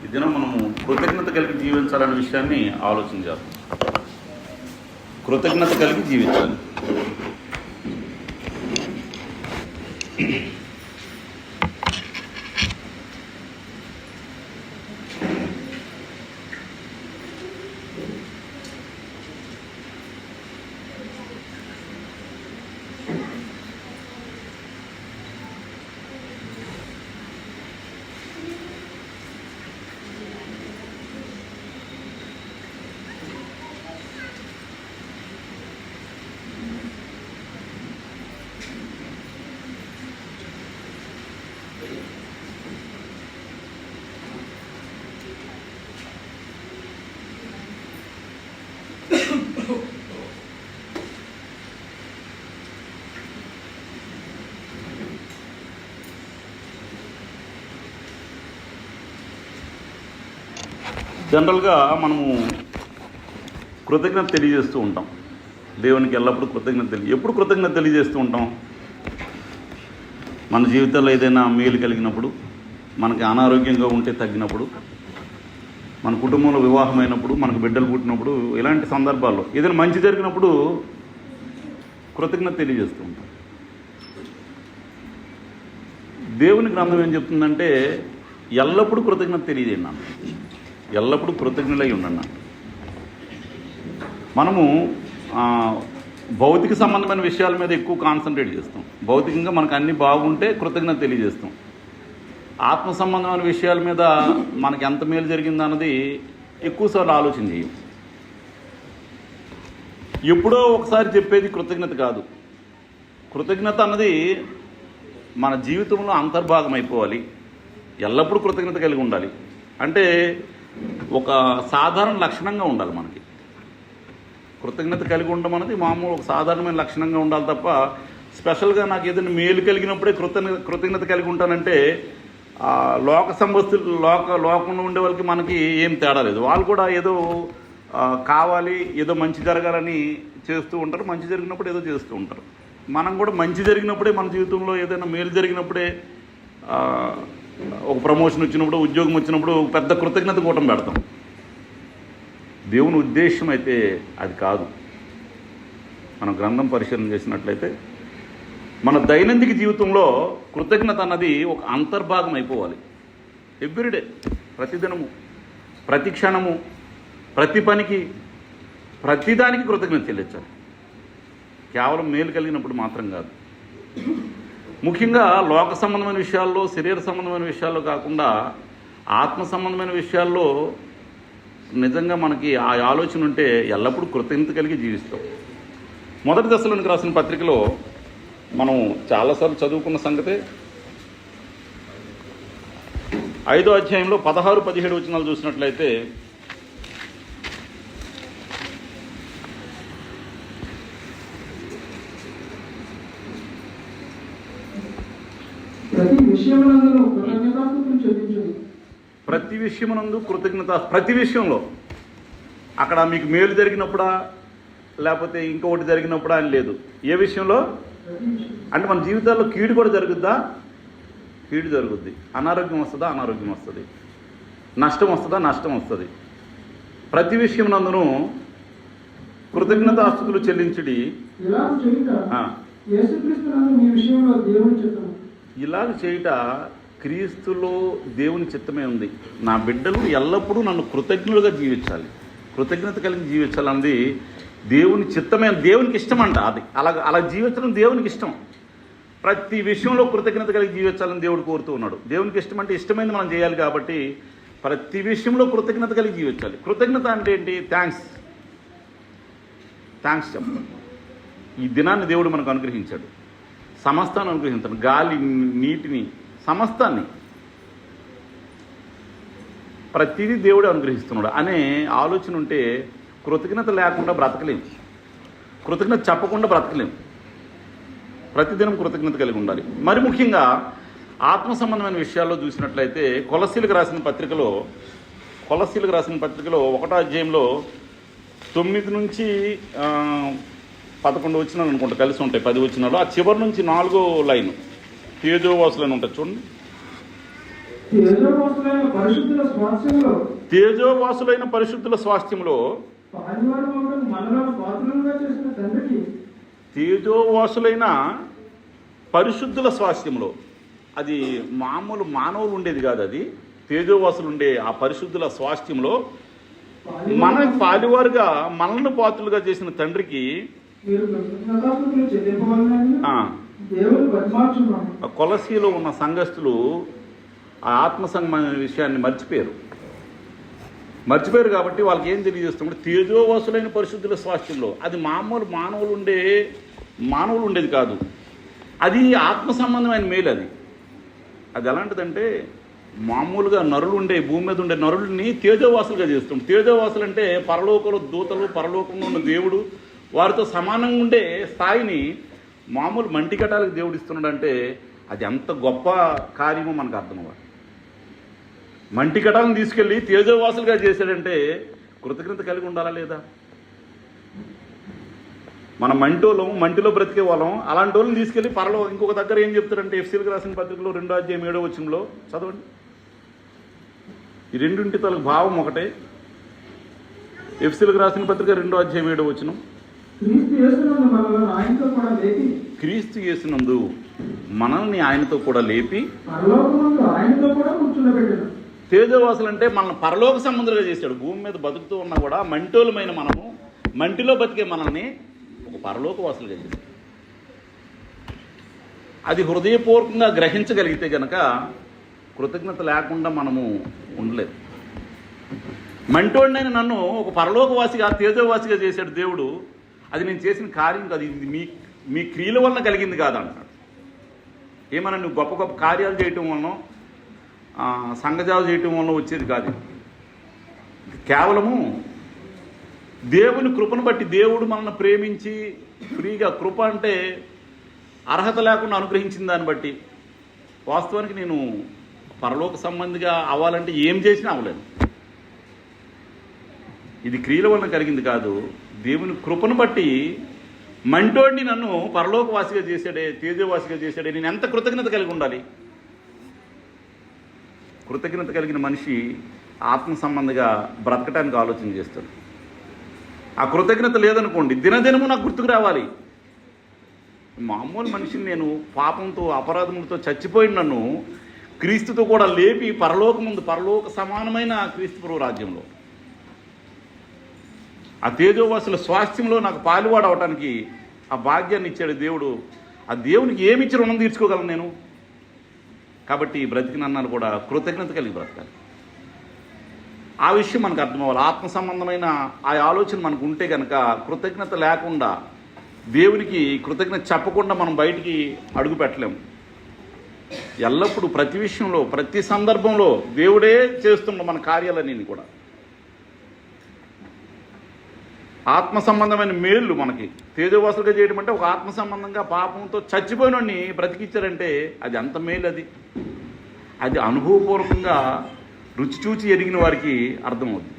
ఈ దినం మనము కృతజ్ఞత కలిగి జీవించాలనే విషయాన్ని ఆలోచన చేస్తాం. కృతజ్ఞత కలిగి జీవించాలి. జనరల్గా మనము కృతజ్ఞత తెలియజేస్తూ ఉంటాం. దేవునికి ఎల్లప్పుడూ ఎప్పుడు కృతజ్ఞత తెలియజేస్తూ ఉంటాం? మన జీవితంలో ఏదైనా మేలు కలిగినప్పుడు, మనకి అనారోగ్యంగా ఉంటే తగ్గినప్పుడు, మన కుటుంబంలో వివాహమైనప్పుడు, మనకు బిడ్డలు పుట్టినప్పుడు, ఇలాంటి సందర్భాల్లో ఏదైనా మంచి జరిగినప్పుడు కృతజ్ఞత తెలియజేస్తూ ఉంటాం. దేవుని గ్రంథం ఏం చెప్తుందంటే ఎల్లప్పుడూ కృతజ్ఞత తెలియజేయండి అన్న, ఎల్లప్పుడూ కృతజ్ఞులై ఉండండి. మనము భౌతిక సంబంధమైన విషయాల మీద ఎక్కువ కాన్సన్ట్రేట్ చేస్తాం. భౌతికంగా మనకు అన్నీ బాగుంటే కృతజ్ఞత తెలియజేస్తాం. ఆత్మ సంబంధమైన విషయాల మీద మనకి ఎంత మేలు జరిగిందన్నది ఎక్కువసార్లు ఆలోచన చేయం. ఎప్పుడో ఒకసారి చెప్పేది కృతజ్ఞత కాదు. కృతజ్ఞత అన్నది మన జీవితంలో అంతర్భాగం అయిపోవాలి. ఎల్లప్పుడూ కృతజ్ఞత కలిగి ఉండాలి. అంటే ఒక సాధారణ లక్షణంగా ఉండాలి. మనకి కృతజ్ఞత కలిగి ఉండడం అనేది మామూలు ఒక సాధారణమైన లక్షణంగా ఉండాలి తప్ప స్పెషల్గా నాకు ఏదైనా మేలు కలిగినప్పుడే కృతజ్ఞత కలిగి ఉంటానంటే లోక సంబస్తులు లోకంలో ఉండే వాళ్ళకి మనకి ఏం తేడా లేదు. వాళ్ళు కూడా ఏదో కావాలి, ఏదో మంచి జరగాలని చేస్తూ ఉంటారు. మంచి జరిగినప్పుడు ఏదో చేస్తూ ఉంటారు. మనం కూడా మంచి జరిగినప్పుడే, మన జీవితంలో ఏదైనా మేలు జరిగినప్పుడే, ఒక ప్రమోషన్ వచ్చినప్పుడు, ఉద్యోగం వచ్చినప్పుడు పెద్ద కృతజ్ఞత కూటం పెడతాం. దేవుని ఉద్దేశం అయితే అది కాదు. మనం గ్రంథం పరిశీలన చేసినట్లయితే మన దైనందిక జీవితంలో కృతజ్ఞత అన్నది ఒక అంతర్భాగం అయిపోవాలి. ఎవ్రీడే, ప్రతిదినము, ప్రతి క్షణము, ప్రతి పనికి, ప్రతిదానికి కృతజ్ఞత చెల్లించాలి. కేవలం మేలు కలిగినప్పుడు మాత్రం కాదు. ముఖ్యంగా లోక సంబంధమైన విషయాల్లో, శరీర సంబంధమైన విషయాల్లో కాకుండా ఆత్మ సంబంధమైన విషయాల్లో నిజంగా మనకి ఆ ఆలోచన ఉంటే ఎల్లప్పుడూ కృతజ్ఞత కలిగి జీవిస్తాం. మొదటి దశలోనికి రాసిన పత్రికలో మనం చాలాసార్లు చదువుకున్న సంగతే. 5వ అధ్యాయంలో 16-17 వచనాలు చూసినట్లయితే ప్రతి విషయమునందు కృతజ్ఞత. ప్రతి విషయంలో, అక్కడ మీకు మేలు జరిగినప్పుడా లేకపోతే ఇంకొకటి జరిగినప్పుడా అని లేదు. ఏ విషయంలో అంటే మన జీవితాల్లో కీడు కూడా జరుగుద్దా? కీడు జరుగుద్ది. అనారోగ్యం వస్తుందా? అనారోగ్యం వస్తుంది. నష్టం వస్తుందా? నష్టం వస్తుంది. ప్రతి విషయమునందును కృతజ్ఞతాస్తుతులు చెల్లించుడి. ఇలాగ చేయుట క్రీస్తులో దేవుని చిత్తమే ఉంది. నా బిడ్డలు ఎల్లప్పుడూ నన్ను కృతజ్ఞులుగా జీవించాలి, కృతజ్ఞత కలిగి జీవించాలన్నది దేవుని చిత్తమే. దేవునికి ఇష్టం అంట. అది అలా జీవించడం దేవునికి ఇష్టం. ప్రతి విషయంలో కృతజ్ఞత కలిగి జీవించాలని దేవుడు కోరుతూ ఉన్నాడు. దేవునికి ఇష్టం అంటే ఇష్టమైంది మనం చేయాలి కాబట్టి ప్రతి విషయంలో కృతజ్ఞత కలిగి జీవించాలి. కృతజ్ఞత అంటే ఏంటి? థ్యాంక్స్ చెప్పాలి. ఈ దినాన్ని దేవుడు మనకు అనుగ్రహించాడు. సమస్తాన్ని అనుగ్రహించాడు. గాలి, నీటిని, సమస్తాన్ని, ప్రతిదీ దేవుడు అనుగ్రహిస్తున్నాడు అనే ఆలోచన ఉంటే కృతజ్ఞత లేకుండా బ్రతకలేము. కృతజ్ఞత చెప్పకుండా బ్రతకలేము. ప్రతిదినం కృతజ్ఞత కలిగి ఉండాలి. మరి ముఖ్యంగా ఆత్మ సంబంధమైన విషయాల్లో చూసినట్లయితే కొలస్సీలకు రాసిన పత్రికలో 1వ అధ్యాయంలో 9 నుంచి 11 వచనాలు అనుకుంటా కలిసి ఉంటాయి. 10 వచనాలు. ఆ చివరి నుంచి 4వ లైన్ తేజోవాసులని ఉంటుంది చూడండి. తేజోవాసులైన పరిశుద్ధుల స్వాస్థ్యంలో తేజోవాసులైన పరిశుద్ధుల స్వాస్థ్యంలో పాలువారు మమ్మల్ని మనలను పాత్రలుగా చేసిన తండ్రికి తేజోవాసులైన పరిశుద్ధుల స్వాస్థ్యంలో, అది మామూలు మానవులు ఉండేది కాదు, అది తేజోవాసులు ఉండే ఆ పరిశుద్ధుల స్వాస్థ్యంలో మన పాలివారుగా మనల్ని పాత్రులుగా చేసిన తండ్రికి మీరు కృతజ్ఞతాస్తుతులు చెల్లింపవలెనని దేవుని బతిమాలుచున్నాము. కొలసీలో ఉన్న సంఘస్థులు ఆ ఆత్మసంగమైన విషయాన్ని మర్చిపోయారు కాబట్టి వాళ్ళకి ఏం తెలియజేస్తామంటే తేజోవాసులైన పరిశుద్ధుల స్వాస్థ్యంలో, అది మామూలు మానవులు ఉండేది కాదు, అది ఆత్మ సంబంధమైన మేలు. అది ఎలాంటిదంటే మామూలుగా నరులు ఉండే భూమి మీద ఉండే నరుల్ని తేజోవాసులుగా చేస్తాం. తేజోవాసులు అంటే పరలోకంలో దూతలు, పరలోకంలో ఉన్న దేవుడు వారితో సమానంగా ఉండే స్థాయిని మామూలు మంటికటాలకు దేవుడు ఇస్తున్నాడంటే అది ఎంత గొప్ప కార్యమో మనకు అర్థమవ్వాలి. మంటికటాలను తీసుకెళ్ళి తేజోవాసులుగా చేశాడంటే కృతజ్ఞత కలిగి ఉండాలా లేదా? మన మంటిలో బ్రతికే వాళ్ళం, అలాంటి వాళ్ళని తీసుకెళ్ళి ఇంకొక దగ్గర ఏం చెప్తారంటే ఎఫ్సీలకు రాసిన పత్రికలో 2:7 చదవండి. ఈ రెండింటి తలకు భావం ఒకటే. ఎఫ్సీలకు రాసిన పత్రిక 2:7 క్రీస్తు యేసునందు మనల్ని ఆయనతో కూడా లేపి తేజోవాసులు అంటే మనల్ని పరలోక సంబంధులుగా చేశాడు. భూమి మీద బతుకుతూ ఉన్నా కూడా మంటోలమైన మనము, మంటిలో బతికే మనల్ని ఒక పరలోక వాసులుగా చేశాడు. అది హృదయపూర్వకంగా గ్రహించగలిగితే కనుక కృతజ్ఞత లేకుండా మనము ఉండలేదు. మంటోడినైనా నన్ను ఒక పరలోకవాసిగా, తేజోవాసిగా చేశాడు దేవుడు. అది నేను చేసిన కార్యం కాదు, ఇది మీ క్రియల వలన కలిగింది కాదంటాడు. ఏమన్నా నువ్వు గొప్ప గొప్ప కార్యాలు చేయటం వలన, సంఘజాలు చేయటం వలన వచ్చేది కాదు. కేవలము దేవుని కృపను బట్టి, దేవుడు మనల్ని ప్రేమించి ఫ్రీగా, కృప అంటే అర్హత లేకుండా అనుగ్రహించిన దాన్ని బట్టి. వాస్తవానికి నేను పరలోక సంబంధిగా అవ్వాలంటే ఏం చేసినా అవ్వలేదు. ఇది క్రియల వలన కలిగింది కాదు, దేవుని కృపను బట్టి మంటోడిని నన్ను పరలోకవాసిగా చేశాడే, తేజోవాసిగా చేశాడే. నేను ఎంత కృతజ్ఞత కలిగి ఉండాలి? కృతజ్ఞత కలిగిన మనిషి ఆత్మ సంబంధిగా బ్రతకటానికి ఆలోచన చేస్తాడు. ఆ కృతజ్ఞత లేదనుకోండి, దినదినము నాకు గుర్తుకు రావాలి. మామూలు మనిషిని నేను పాపంతో, అపరాధములతో చచ్చిపోయిన నన్ను క్రీస్తుతో కూడా లేపి పరలోక సమానమైన క్రీస్తు ప్రభు రాజ్యంలో, ఆ తేజోవాసుల స్వాస్థ్యంలో నాకు పాలువాడు అవటానికి ఆ భాగ్యాన్ని ఇచ్చాడు దేవుడు. ఆ దేవునికి ఏమిచ్చి రుణం తీర్చుకోగలను నేను? కాబట్టి బ్రతికినన్నాను కూడా కృతజ్ఞత కలిగి బ్రతకాలి. ఆ విషయం మనకు అర్థమవ్వాలి. ఆత్మ సంబంధమైన ఆ ఆలోచన మనకు ఉంటే కనుక కృతజ్ఞత లేకుండా, దేవునికి కృతజ్ఞత చెప్పకుండా మనం బయటికి అడుగు పెట్టలేము. ఎల్లప్పుడూ ప్రతి విషయంలో, ప్రతి సందర్భంలో దేవుడే చేస్తున్న మన కార్యాలన్నీ కూడా ఆత్మ సంబంధమైన మేళ్ళు మనకి తేజోవాసులుగా చేయడం అంటే ఒక ఆత్మ సంబంధంగా పాపంతో చచ్చిపోయినోడిని బ్రతికిచ్చారంటే అది అంత మేలు. అది అనుభవపూర్వకంగా రుచి చూచి ఎరిగిన వారికి అర్థమవుతుంది.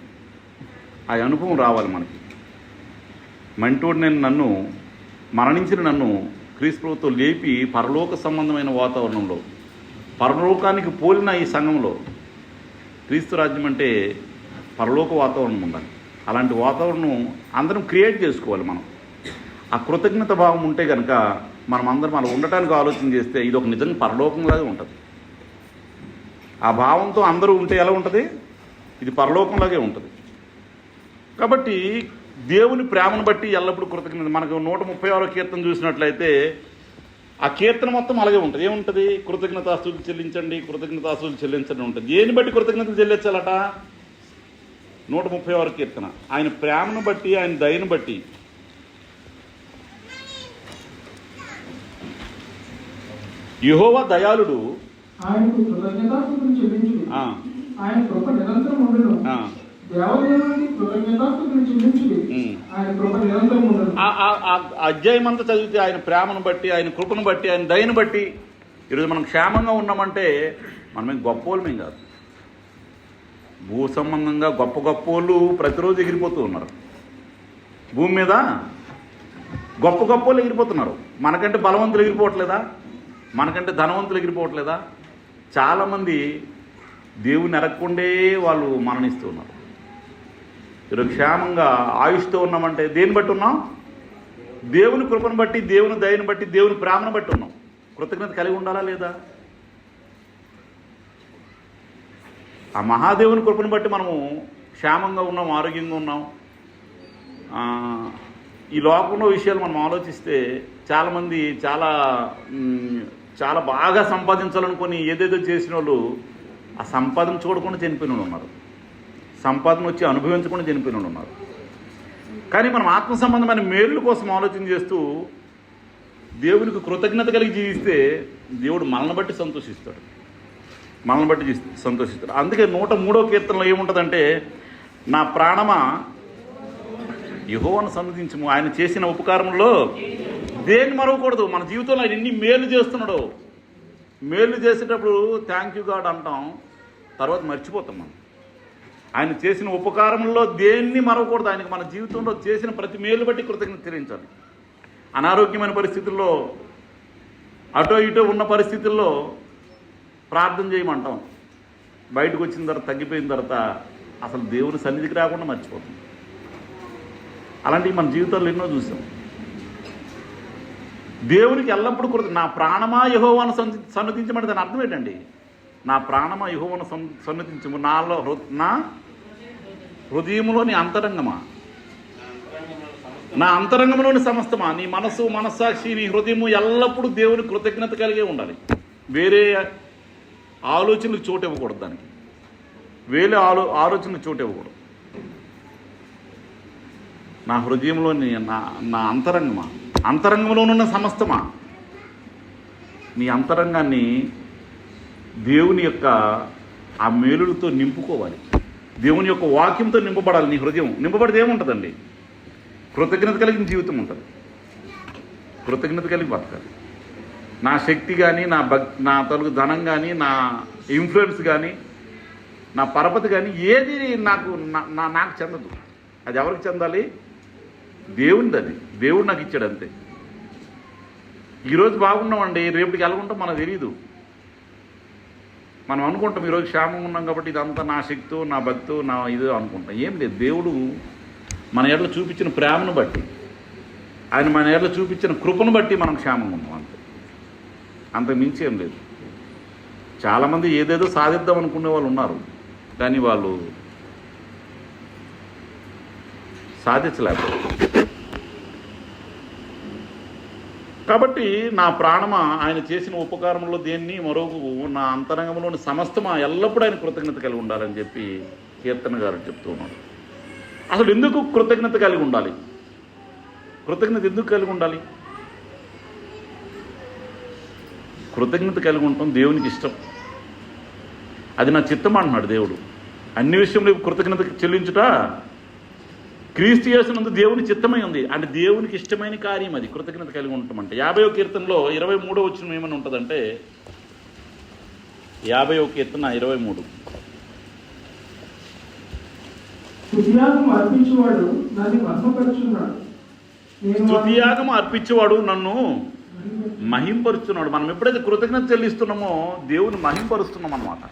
ఆ అనుభవం రావాలి మనకి. మంటోడు నన్ను మరణించిన నన్ను క్రీస్తు ప్రభుతో లేపి పరలోక సంబంధమైన వాతావరణంలో, పరలోకానికి పోలిన ఈ సంఘంలో, క్రీస్తు రాజ్యం అంటే పరలోక వాతావరణం ఉండాలి. అలాంటి వాతావరణం అందరం క్రియేట్ చేసుకోవాలి మనం. ఆ కృతజ్ఞత భావం ఉంటే కనుక మనం అందరం అలా ఉండటానికి ఆలోచన చేస్తే ఇది ఒక నిజంగా పరలోకంలాగే ఉంటుంది. ఆ భావంతో అందరూ ఉంటే ఎలా ఉంటుంది? ఇది పరలోకంలాగే ఉంటుంది. కాబట్టి దేవుని ప్రేమను బట్టి ఎల్లప్పుడూ కృతజ్ఞత. మనకు 136వ కీర్తన చూసినట్లయితే ఆ కీర్తన మొత్తం అలాగే ఉంటుంది. ఏముంటుంది? కృతజ్ఞతాస్తుతులు చెల్లించండి ఉంటుంది. దేని బట్టి కృతజ్ఞతలు చెల్లించాలట? 136వ కీర్తన. ఆయన ప్రేమను బట్టి, ఆయన దయను బట్టి. యెహోవా దయాళుడు, ఆయనకు కృతజ్ఞతాస్తుతులు చెల్లించుడి. ఆయన కృప నిరంతరం ఉండును. దేవదేవునికి కృతజ్ఞతాస్తుతులు చెల్లించుడి. ఆయన కృప నిరంతరం ఉండును. ఆ అధ్యాయం అంతా చదివితే ఆయన ప్రేమను బట్టి, ఆయన కృపను బట్టి, ఆయన దయను బట్టి ఈరోజు మనం క్షేమంగా ఉన్నామంటే మనమేం గొప్పోళ్ళమేం కాదు. భూ సంబంధంగా గొప్ప వాళ్ళు ప్రతిరోజు ఎగిరిపోతూ ఉన్నారు. భూమి మీద గొప్ప వాళ్ళు ఎగిరిపోతున్నారు. మనకంటే బలవంతులు ఎగిరిపోవట్లేదా? మనకంటే ధనవంతులు ఎగిరిపోవట్లేదా? చాలామంది దేవుని ఎరగకుండే వాళ్ళు మరణిస్తూ ఉన్నారు. ఈరోజు క్షేమంగా ఆయుష్తో ఉన్నామంటే దేన్ని బట్టి ఉన్నాం? దేవుని కృపను బట్టి, దేవుని దయను బట్టి, దేవుని ప్రేమను బట్టి ఉన్నాం. కృతజ్ఞత కలిగి ఉండాలా లేదా? ఆ మహాదేవుని కృపను బట్టి మనము క్షేమంగా ఉన్నాం, ఆరోగ్యంగా ఉన్నాం. ఈ లోకంలో విషయాలు మనం ఆలోచిస్తే చాలామంది చాలా బాగా సంపాదించాలనుకొని ఏదేదో చేసిన వాళ్ళు ఆ సంపాదన చూడకుండా చనిపోయిన వాళ్ళు ఉన్నారు. సంపాదన వచ్చి అనుభవించకుండా చనిపోయిన వాళ్ళు ఉన్నారు. కానీ మనం ఆత్మ సంబంధమైన మేలుల కోసం ఆలోచన చేస్తూ దేవునికి కృతజ్ఞత కలిగి జీవిస్తే దేవుడు మనల్ని బట్టి సంతోషిస్తాడు. అందుకే 103వ కీర్తనలో ఏముంటుందంటే, నా ప్రాణమా యెహోవాను సన్నిధించుము, ఆయన చేసిన ఉపకారంలో దేన్ని మరవకూడదు. మన జీవితంలో ఆయన ఎన్ని మేలు చేస్తున్నాడో, మేలు చేసేటప్పుడు థ్యాంక్ యూ గాడ్ అంటాం, తర్వాత మర్చిపోతాం. మనం ఆయన చేసిన ఉపకారంలో దేన్ని మరవకూడదు. ఆయనకి మన జీవితంలో చేసిన ప్రతి మేలు బట్టి కృతజ్ఞత చెల్లించాలి. అనారోగ్యమైన పరిస్థితుల్లో, అటో ఇటో ఉన్న పరిస్థితుల్లో ప్రార్థన చేయమంటాం. బయటకు వచ్చిన తర్వాత, తగ్గిపోయిన తర్వాత అసలు దేవుని సన్నిధికి రాకుండా మర్చిపోతాం. అలాంటివి మన జీవితాల్లో ఎన్నో చూసాం. దేవునికి ఎల్లప్పుడూ నా ప్రాణమా యెహోవాను సన్నతించమంటే దాని అర్థం ఏంటండి? నా ప్రాణమా యెహోవాను సన్నతించము, నా హృదయంలోని అంతరంగమా, నా అంతరంగంలోని సమస్తమా, నీ మనసు, మనస్సాక్షి, నీ హృదయము ఎల్లప్పుడూ దేవుని కృతజ్ఞత కలిగే ఉండాలి. వేరే ఆలోచనలకు చోటు ఇవ్వకూడదు. దానికి వేరే ఆలోచనలకు చోటు ఇవ్వకూడదు. నా హృదయంలోని నా అంతరంగమా, అంతరంగంలోనున్న సమస్తమా, నీ అంతరంగాన్ని దేవుని యొక్క ఆ మేలులతో నింపుకోవాలి. దేవుని యొక్క వాక్యంతో నింపబడాలి. నీ హృదయం నింపబడితే ఏముంటుందండి? కృతజ్ఞత కలిగిన జీవితం ఉంటుంది. కృతజ్ఞత కలిగి బతకాలి. నా శక్తి కానీ, నా తలుగు ధనం కానీ, నా ఇన్ఫ్లుయెన్స్ కానీ, నా పరపతి కానీ ఏది నాకు చెందదు. అది ఎవరికి చెందాలి? దేవునిది. అది దేవుడు నాకు ఇచ్చాడు అంతే. ఈరోజు బాగున్నామండి, రేపటికి ఎలాగుంటాం మనకు తెలియదు. మనం అనుకుంటాం ఈరోజు క్షేమంగా ఉన్నాం కాబట్టి ఇదంతా నా శక్తో, నా భక్తో, నా ఇదో అనుకుంటాం. ఏం లేదు. దేవుడు మన ఎడల చూపించిన ప్రేమను బట్టి, ఆయన మన ఎడల చూపించిన కృపను బట్టి మనం క్షేమంగా ఉన్నాం అంతే. అంతకు మించి ఏం లేదు. చాలామంది ఏదేదో సాధిద్దాం అనుకునే వాళ్ళు ఉన్నారు, కానీ వాళ్ళు సాధించలేకపోయారు. కాబట్టి నా ప్రాణమా ఆయన చేసిన ఉపకారంలో దేన్ని మరొక నా అంతరంగంలోని సమస్తమా ఎల్లప్పుడూ ఆయన కృతజ్ఞత కలిగి ఉండాలని చెప్పి కీర్తన గారు చెప్తూ ఉన్నాడు. అసలు ఎందుకు కృతజ్ఞత కలిగి ఉండాలి? కృతజ్ఞత ఎందుకు కలిగి ఉండాలి? కృతజ్ఞత కలిగి ఉండటం దేవునికి ఇష్టం. అది నా చిత్తం అంటున్నాడు దేవుడు. అన్ని విషయంలో కృతజ్ఞత చెల్లించుట క్రీస్తు యేసునందు దేవుని చిత్తమై ఉంది. అంటే దేవునికి ఇష్టమైన కార్యం అది కృతజ్ఞత కలిగి ఉండటం అంటే. 50వ కీర్తనలో 23వ వచనం ఏమని ఉంటుందంటే, 50వ కీర్తన 23, స్తుతియాగం అర్పించేవాడు నన్ను మహింపరుస్తున్నాడు. మనం ఎప్పుడైతే కృతజ్ఞత చెల్లిస్తున్నామో దేవుని మహింపరుస్తున్నాం అన్నమాట.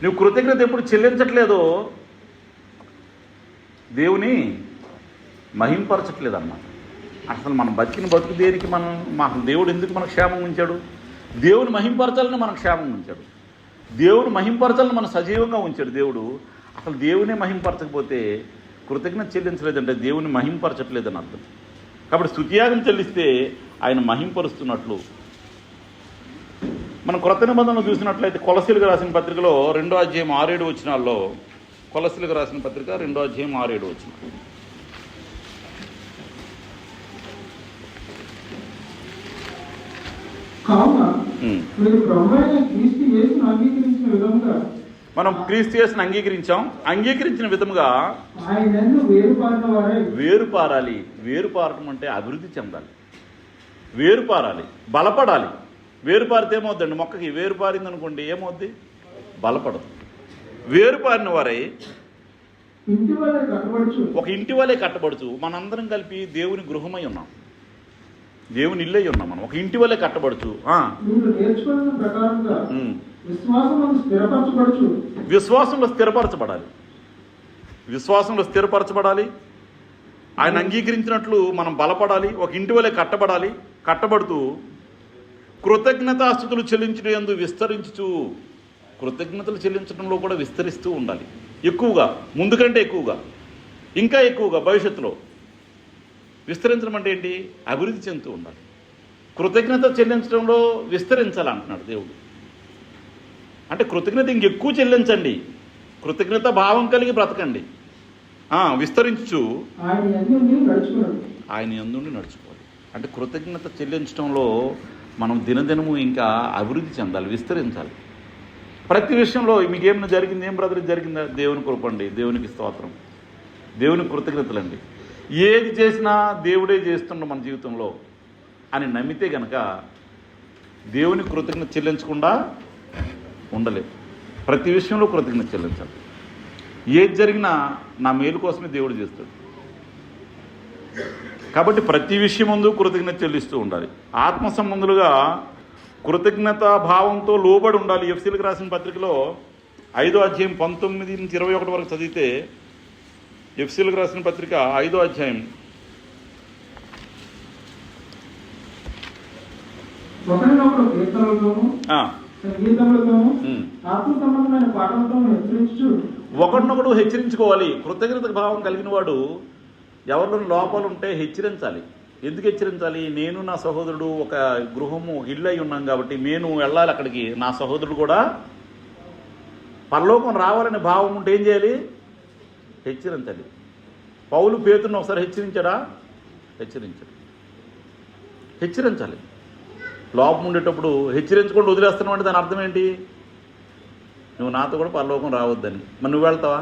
నువ్వు కృతజ్ఞత ఎప్పుడు చెల్లించట్లేదో దేవుని మహింపరచట్లేదు అన్నమాట. అసలు మనం బతుకు దేనికి? మాకు దేవుడు ఎందుకు మనకు క్షేమం ఉంచాడు? దేవుని మహింపరచాలని మనకు క్షేమం ఉంచాడు. దేవుని మహింపరచాలని మనం సజీవంగా ఉంచాడు దేవుడు. అసలు దేవునే మహింపరచకపోతే కృతజ్ఞత చెల్లించలేదంటే దేవుని మహింపరచట్లేదని అర్థం. కాబట్టి స్తుతియాగం చెల్లిస్తే ఆయన మహింపరుస్తున్నట్లు. మనం క్రొత్త నిబంధనలు చూసినట్లయితే కొలసీలకు రాసిన పత్రికలో 2వ అధ్యాయం 6-7 వచనాల్లో, కొలసీలకు రాసిన పత్రిక 2వ అధ్యాయం 6-7 వచనాలు, కావున మీరు ప్రభువైన క్రీస్తు యేసును అంగీకరించిన విధముగా, మనం క్రీస్తు యేసును అంగీకరించిన విధముగా ఆయనను వేరుపారిన వారై, వేరుపారాలి. వేరుపారటం అంటే అభివృద్ధి చెందాలి, వేరుపారాలి, బలపడాలి. వేరుపారితే ఏమవుద్దండి? మొక్కకి వేరుపారింది అనుకోండి, ఏమవుద్ది? బలపడదు. వేరుపారిన వారై ఇంటి వలె కట్టబడుచు, ఒక ఇంటి వలె కట్టబడుచు. మనందరం కలిపి దేవుని గృహమై ఉన్నాం. దేవుని ఇల్లే ఉన్నాం మనం, ఒక ఇంటి వల్లే కట్టబడుచు. మీరు నేర్చుకున్న ప్రకారంగా విశ్వాసమందు స్థిరపరచబడుచు. విశ్వాసంలో స్థిరపరచబడాలి, విశ్వాసంలో స్థిరపరచబడాలి. ఆయన అంగీకరించినట్లు మనం బలపడాలి, ఒక ఇంటి వల్లే కట్టబడాలి. కట్టబడుతూ కృతజ్ఞతాస్తుతులు చెల్లించడం యందు విస్తరించుచు, కృతజ్ఞతలు చెల్లించడంలో కూడా విస్తరిస్తూ ఉండాలి. ఎక్కువగా, ముందు కంటే ఎక్కువగా, ఇంకా ఎక్కువగా భవిష్యత్తులో విస్తరించడం అంటే ఏంటి? అభివృద్ధి చెందుతూ ఉండాలి. కృతజ్ఞత చెల్లించడంలో విస్తరించాలంటున్నాడు దేవుడు. అంటే కృతజ్ఞత ఇంకెక్కువ చెల్లించండి, కృతజ్ఞత భావం కలిగి బ్రతకండి. విస్తరించు ఆయన యందు నడుచుకోవాలి. అంటే కృతజ్ఞత చెల్లించడంలో మనం దినదినము ఇంకా అభివృద్ధి చెందాలి, విస్తరించాలి. ప్రతి విషయంలో మీకేమైనా జరిగింది, ఏం బ్రదర్ జరిగిందా? దేవుని కృపండి, దేవునికి స్తోత్రం, దేవునికి కృతజ్ఞతలండి. ఏది చేసినా దేవుడే చేస్తుండ మన జీవితంలో అని నమ్మితే గనక దేవుని కృతజ్ఞత చెల్లించకుండా ఉండలేదు. ప్రతి విషయంలో కృతజ్ఞత చెల్లించాలి. ఏది జరిగినా నా మేలు కోసమే దేవుడు చేస్తాడు. కాబట్టి ప్రతి విషయం ముందు కృతజ్ఞత చెల్లిస్తూ ఉండాలి. ఆత్మ సంబంధులుగా కృతజ్ఞత భావంతో లోబడి ఉండాలి. ఎఫ్సీలకు రాసిన పత్రికలో 5వ అధ్యాయం 19 నుంచి 21 వరకు చదివితే, ఎఫ్సీలకు రాసిన పత్రిక 5వ అధ్యాయం ఒకరినొకరు కీర్తనలతోనూ సంగీతములతోనూ ఆత్మ సంబంధమైన పాటలతోనూ హెచ్చరించుచు. ఒకరినొకడు హెచ్చరించుకోవాలి. కృతజ్ఞత భావం కలిగిన వాడు ఎవరిలో లోపాలు ఉంటే హెచ్చరించాలి. ఎందుకు హెచ్చరించాలి? నేను నా సహోదరుడు ఒక గృహము, ఒక ఇల్లు అయి ఉన్నాం కాబట్టి నేను వెళ్ళాలి అక్కడికి, నా సహోదరుడు కూడా పరలోకం రావాలనే భావం ఉంటే ఏం చేయాలి? హెచ్చరించాలి. పౌలు పేతురును ఒకసారి హెచ్చరించాడా? హెచ్చరించాలి. లోపం ఉండేటప్పుడు హెచ్చరించకుండా వదిలేస్తున్నావు అంటే దాని అర్థం ఏంటి? నువ్వు నాతో కూడా పరలోకం రావద్దని. మరి నువ్వు వెళ్తావా?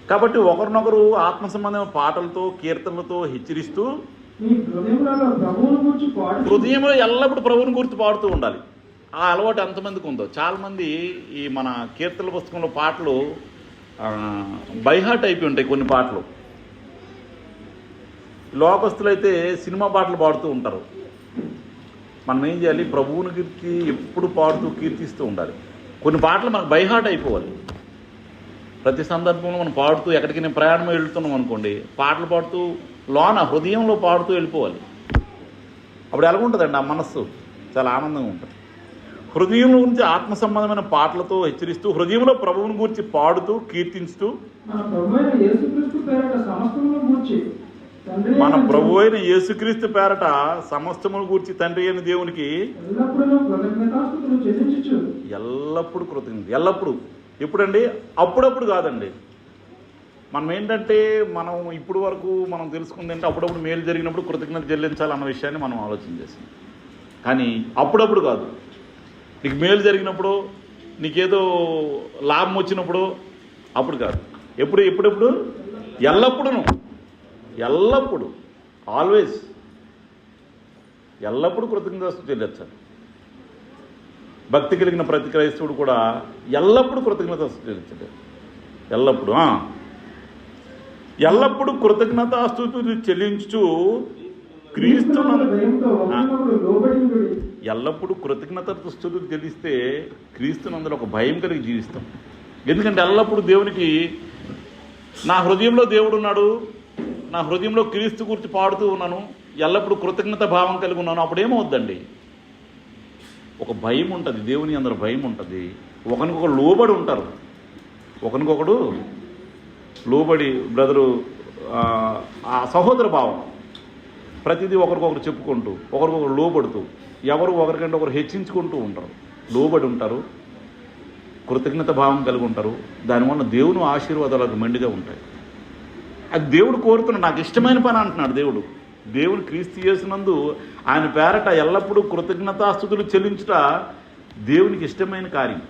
కాబట్టి ఒకరినొకరు ఆత్మ సంబంధమైన పాటలతో, కీర్తనలతో హెచ్చరిస్తూ హృదయంలో ఎల్లప్పుడూ ప్రభువుని గురించి పాడుతూ ఉండాలి. ఆ అలవాటు ఎంతమందికి ఉందో. చాలామంది ఈ మన కీర్తనల పుస్తకంలో పాటలు బైహార్ట్ అయిపోయి ఉంటాయి. కొన్ని పాటలు లోకస్తులైతే సినిమా పాటలు పాడుతూ ఉంటారు. మనం ఏం చేయాలి? ప్రభువుని గురించి ఎప్పుడు పాడుతూ కీర్తిస్తూ ఉండాలి. కొన్ని పాటలు మనకు బైహార్ట్ అయిపోవాలి. ప్రతి సందర్భంలో మనం పాడుతూ, ఎక్కడికి నేను ప్రయాణం వెళ్తున్నాం అనుకోండి, పాటలు పాడుతూ లోన హృదయంలో పాడుతూ వెళ్ళిపోవాలి. అప్పుడు ఎలాగుంటుందండి? ఆ మనస్సు చాలా ఆనందంగా ఉంటుంది. హృదయంలో గురించి ఆత్మ సంబంధమైన పాటలతో హెచ్చరిస్తూ, హృదయంలో ప్రభువుని గురించి పాడుతూ కీర్తించుతూ, మన ప్రభు అయిన యేసుక్రీస్తు పేరట సమస్తమును గూర్చి తండ్రి అయిన దేవునికి ఎల్లప్పుడూ కృతజ్ఞత. ఎల్లప్పుడూ. ఎప్పుడండి? అప్పుడప్పుడు కాదండి. మనం ఏంటంటే, మనం ఇప్పుడు వరకు మనం తెలుసుకుంది అంటే అప్పుడప్పుడు మేలు జరిగినప్పుడు కృతజ్ఞత చెల్లించాలన్న విషయాన్ని మనం ఆలోచన చేసాం. కానీ అప్పుడప్పుడు కాదు. నీకు మేలు జరిగినప్పుడు, నీకేదో లాభం వచ్చినప్పుడు అప్పుడు కాదు. ఎప్పుడెప్పుడు? ఎల్లప్పుడూ ఆల్వేస్ ఎల్లప్పుడూ కృతజ్ఞత చెల్లించాలి. భక్తి కలిగిన ప్రతి క్రైస్తవుడు కూడా ఎల్లప్పుడూ కృతజ్ఞత చెల్లించాలి. ఎల్లప్పుడూ కృతజ్ఞతాస్తుతులు చెల్లించు ఎల్లప్పుడూ కృతజ్ఞతాస్తుతులు చెల్లిస్తే క్రీస్తునందులో ఒక భయం కలిగి జీవిస్తాం. ఎందుకంటే ఎల్లప్పుడూ దేవునికి, నా హృదయంలో దేవుడు ఉన్నాడు, నా హృదయంలో క్రీస్తు గురించి పాడుతూ ఉన్నాను, ఎల్లప్పుడూ కృతజ్ఞత భావం కలిగి ఉన్నాను. అప్పుడేమవుద్దండి? ఒక భయం ఉంటుంది, దేవుని అందరూ భయం ఉంటుంది. ఒకరికొకరు లోబడి ఉంటారు. ఒకరికొకడు లోబడి, బ్రదరు, ఆ సహోదర భావం, ప్రతిదీ ఒకరికొకరు చెప్పుకుంటూ, ఒకరికొకరు లోబడుతూ, ఎవరు ఒకరికంటే ఒకరు హెచ్చించుకుంటూ ఉంటారు. లోబడి ఉంటారు, కృతజ్ఞత భావం కలిగి ఉంటారు. దానివల్ల దేవుని ఆశీర్వాదాలకు మెండుగా ఉంటాయి. అది దేవుడు కోరుతున్నాడు. నాకు ఇష్టమైన పని అంటున్నాడు దేవుడు. దేవుని క్రీస్తు యేసునందు ఆయన పేరట ఎల్లప్పుడూ కృతజ్ఞతాస్తుతులు చెల్లించుట దేవునికి ఇష్టమైన కార్యం.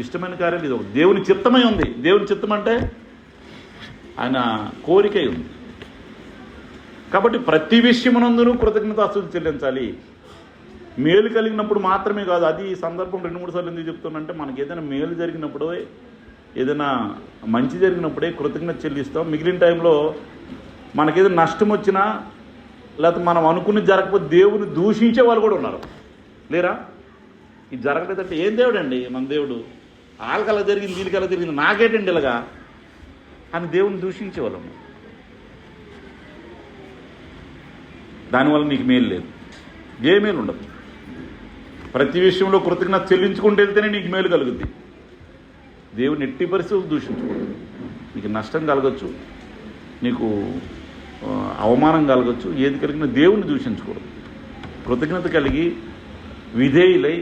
ఇష్టమైన కార్యం ఇది. దేవుని చిత్తమై ఉంది. దేవుని చిత్తం అంటే ఆయన కోరికై ఉంది. కాబట్టి ప్రతి విషయమునందును కృతజ్ఞతాస్తుతులు చెల్లించాలి. మేలు కలిగినప్పుడు మాత్రమే కాదు. అది ఈ సందర్భం 2-3 సార్లు ఎందుకు చెప్తానంటే, మనకి ఏదైనా మేలు జరిగినప్పుడు, ఏదైనా మంచి జరిగినప్పుడే కృతజ్ఞత చెల్లిస్తాం. మిగిలిన టైంలో మనకేదైనా నష్టం వచ్చినా, లేకపోతే మనం అనుకున్నది జరగకపోతే దేవుని దూషించే వాళ్ళు కూడా ఉన్నారు, లేరా? ఇది జరగలేదంటే ఏం దేవుడు అండి మన దేవుడు? వాళ్ళకి అలా జరిగింది, వీళ్ళకి అలా జరిగింది, నాకేటండి ఇలాగా అని దేవుని దూషించేవాళ్ళం. దానివల్ల నీకు మేలు లేదు, ఏ మేలు ఉండదు. ప్రతి విషయంలో కృతజ్ఞత చెల్లించుకుంటూ వెళ్తేనే నీకు మేలు కలుగుద్ది. దేవుని ఎట్టి పరిస్థితులు దూషించకూడదు. నీకు నష్టం కలగచ్చు, నీకు అవమానం కలగచ్చు, ఏది కలిగినా దేవుని దూషించకూడదు. కృతజ్ఞత కలిగి విధేయులై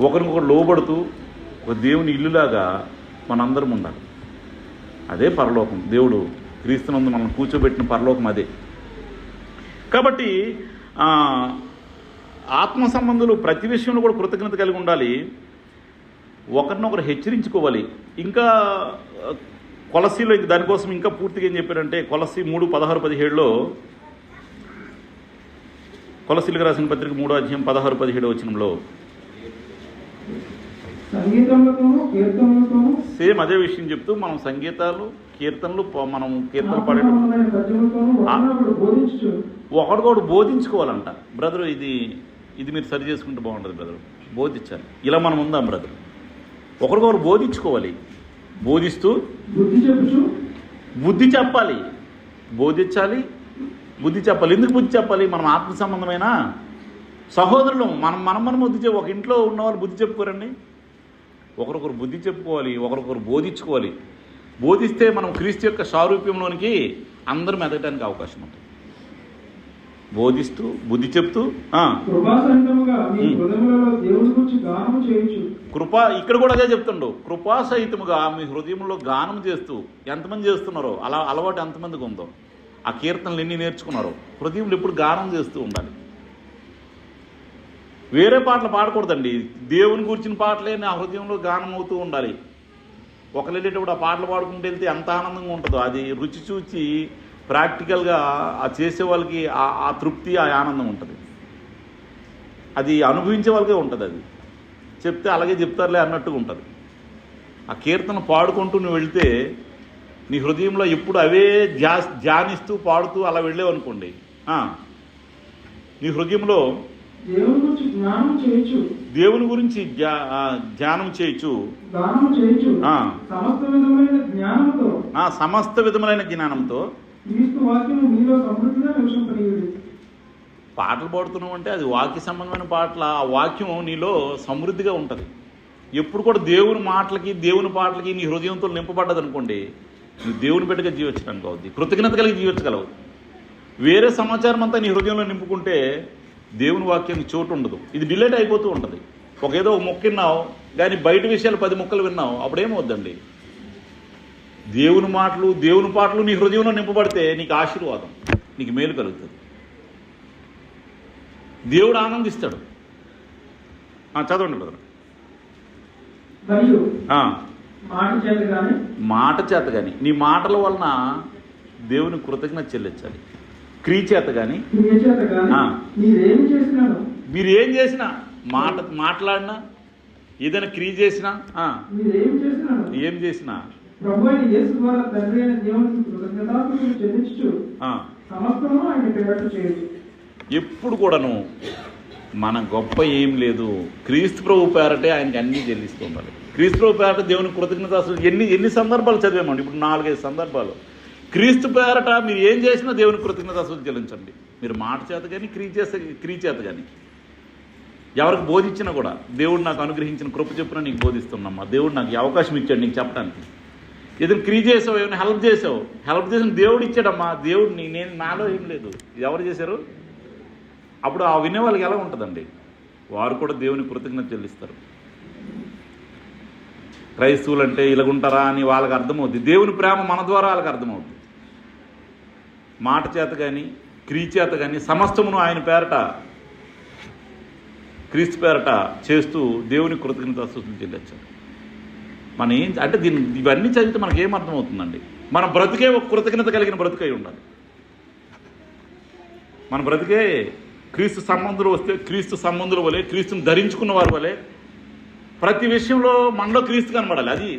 ఒకరికొకరు లోబడుతూ ఒక దేవుని ఇల్లులాగా మనందరం ఉండాలి. అదే పరలోకం. దేవుడు క్రీస్తునందు మనం కూర్చోబెట్టిన పరలోకం అదే. కాబట్టి ఆత్మ సంబంధులు ప్రతి విషయంలో కూడా కృతజ్ఞత కలిగి ఉండాలి, ఒకరినొకరు హెచ్చరించుకోవాలి. ఇంకా కొలసీలో దానికోసం ఇంకా పూర్తిగా ఏం చెప్పారంటే కొలసీ 3:16-17లో, కొలసీలకు రాసిన పత్రిక 3:16-17 వచనంలో సేమ్ అదే విషయం చెప్తూ మనం సంగీతాలు కీర్తనలు మనం కీర్తనలు ఒకడికొకడు బోధించుకోవాలంట. బ్రదరు ఇది మీరు సరి చేసుకుంటే బాగుంటుంది బ్రదరు, బోధించాలి. ఇలా మనం ఉందాం బ్రదరు, ఒకరికొకరు బోధించుకోవాలి. బోధిస్తూ బుద్ధి చెప్పాలి, బోధించాలి, బుద్ధి చెప్పాలి. ఎందుకు బుద్ధి చెప్పాలి? మనం ఆత్మ సంబంధమైన సహోదరులు, మనం బుద్ధి ఒక ఇంట్లో ఉన్నవాళ్ళు బుద్ధి చెప్పుకోరండి. ఒకరొకరు బుద్ధి చెప్పుకోవాలి, ఒకరొకరు బోధించుకోవాలి. బోధిస్తే మనం క్రీస్తు యొక్క సారూప్యంలోనికి అందరం ఎదగడానికి అవకాశం ఉంటుంది. బోధిస్తూ బుద్ధి చెప్తూ కృపా, ఇక్కడ కూడా అదే చెప్తుండు, కృపాసహితముగా మీ హృదయంలో గానం చేస్తూ. ఎంతమంది చేస్తున్నారో అలా అలవాటు ఎంతమందికి ఉందో, ఆ కీర్తనలు ఎన్ని నేర్చుకున్నారో, హృదయంలో ఎప్పుడు గానం చేస్తూ ఉండాలి. వేరే పాటలు పాడకూడదండి, దేవుని గురించిన పాటలే నా హృదయంలో గానం అవుతూ ఉండాలి. ఒకరు వెళ్ళేటప్పుడు ఆ పాటలు పాడుకుంటూ వెళ్తే ఎంత ఆనందంగా ఉంటుందో, అది రుచి చూచి ప్రాక్టికల్గా ఆ చేసే వాళ్ళకి ఆ తృప్తి, ఆ ఆనందం ఉంటుంది. అది అనుభవించే వాళ్ళకే ఉంటుంది. అది చెప్తే అలాగే చెప్తారులే అన్నట్టుగా ఉంటుంది. ఆ కీర్తన పాడుకుంటూ నువ్వు వెళ్తే నీ హృదయంలో ఎప్పుడు అవే ధ్యానిస్తూ పాడుతూ అలా వెళ్ళేవనుకోండి, నీ హృదయంలో దేవుని గురించి ధ్యానం చేయొచ్చు, సమస్త విధములైన జ్ఞానంతో. పాటలు పాడుతున్నావు అంటే అది వాక్య సంబంధమైన పాటల, ఆ వాక్యం నీలో సమృద్ధిగా ఉంటుంది. ఎప్పుడు కూడా దేవుని మాటలకి దేవుని పాటలకి నీ హృదయంతో నింపబడ్డది అనుకోండి, నువ్వు దేవుని బిడ్డగా జీవించడానికి అవుద్ది, కృతజ్ఞత కలిగి జీవించగలవు. వేరే సమాచారం అంతా నీ హృదయంలో నింపుకుంటే దేవుని వాక్యానికి చోటు ఉండదు. ఇది డిలేట్ అయిపోతూ ఉంటుంది. ఏదో ఒక మొక్క విన్నావు కానీ బయట విషయాలు 10 మొక్కలు విన్నావు, అప్పుడేమవుద్దండి? దేవుని మాటలు దేవుని పాటలు నీ హృదయంలో నింపబడితే నీకు ఆశీర్వాదం, నీకు మేలు కలుగుతుంది, దేవుడు ఆనందిస్తాడు. చదవండి బ్రదర్. మాట చేత కానీ, నీ మాటల వలన దేవుని కృతజ్ఞత చెల్లించాలి. క్రియ చేత కానీ, మీరు ఏం చేసినా, మాట్లాడినా, ఏదైనా క్రియ చేసినా, ఏం చేసినా ఎప్పుడు కూడాను మన గొప్ప ఏం లేదు, క్రీస్తు ప్రభు పేరటే ఆయనకి అన్నీ చెల్లిస్తూ ఉండాలి. క్రీస్తు ప్రభు పేరట దేవుని కృతజ్ఞత అసలు ఎన్ని సందర్భాలు చదివామండి. ఇప్పుడు 4-5 సందర్భాలు. క్రీస్తు పేరట మీరు ఏం చేసినా దేవుని కృతజ్ఞత అసలు చెల్లించండి. మీరు మాట చేత కానీ క్రియ చేత కానీ, ఎవరికి బోధించినా కూడా, దేవుడు నాకు అనుగ్రహించిన కృప చెప్పున నీకు బోధిస్తున్నామ్మా, దేవుడు నాకు ఈ అవకాశం ఇచ్చాడు నీకు చెప్పడానికి. ఏదైనా క్రియ చేసావు, ఏమైనా హెల్ప్ చేసిన దేవుడు ఇచ్చాడమ్మా. దేవుడిని నేను నాలో ఏం లేదు, ఎవరు చేశారు? అప్పుడు ఆ వినే వాళ్ళకి ఎలా ఉంటుందండి? వారు కూడా దేవుని కృతజ్ఞత చెల్లిస్తారు. క్రైస్తవులు అంటే ఇలాగుంటారా అని వాళ్ళకి అర్థమవుద్ది. దేవుని ప్రేమ మన ద్వారా వాళ్ళకి అర్థమవుద్ది. మాట చేత కానీ క్రియ చేత కానీ సమస్తమును ఆయన పేరట, క్రీస్తు పేరట చేస్తూ దేవుని కృతజ్ఞతాస్తుతులు చెల్లించాలి. మనం ఏం అంటే ఇవన్నీ చదివితే మనకి ఏం అర్థమవుతుందండి? మన బ్రతికే ఒక కృతజ్ఞత కలిగిన బ్రతుకై ఉండాలి. మన బ్రతికే క్రీస్తు సంబంధులు వస్తే క్రీస్తు సంబంధుల వలె, క్రీస్తుని ధరించుకున్న వారి వలె ప్రతి విషయంలో మనలో క్రీస్తు కనబడాలి. అది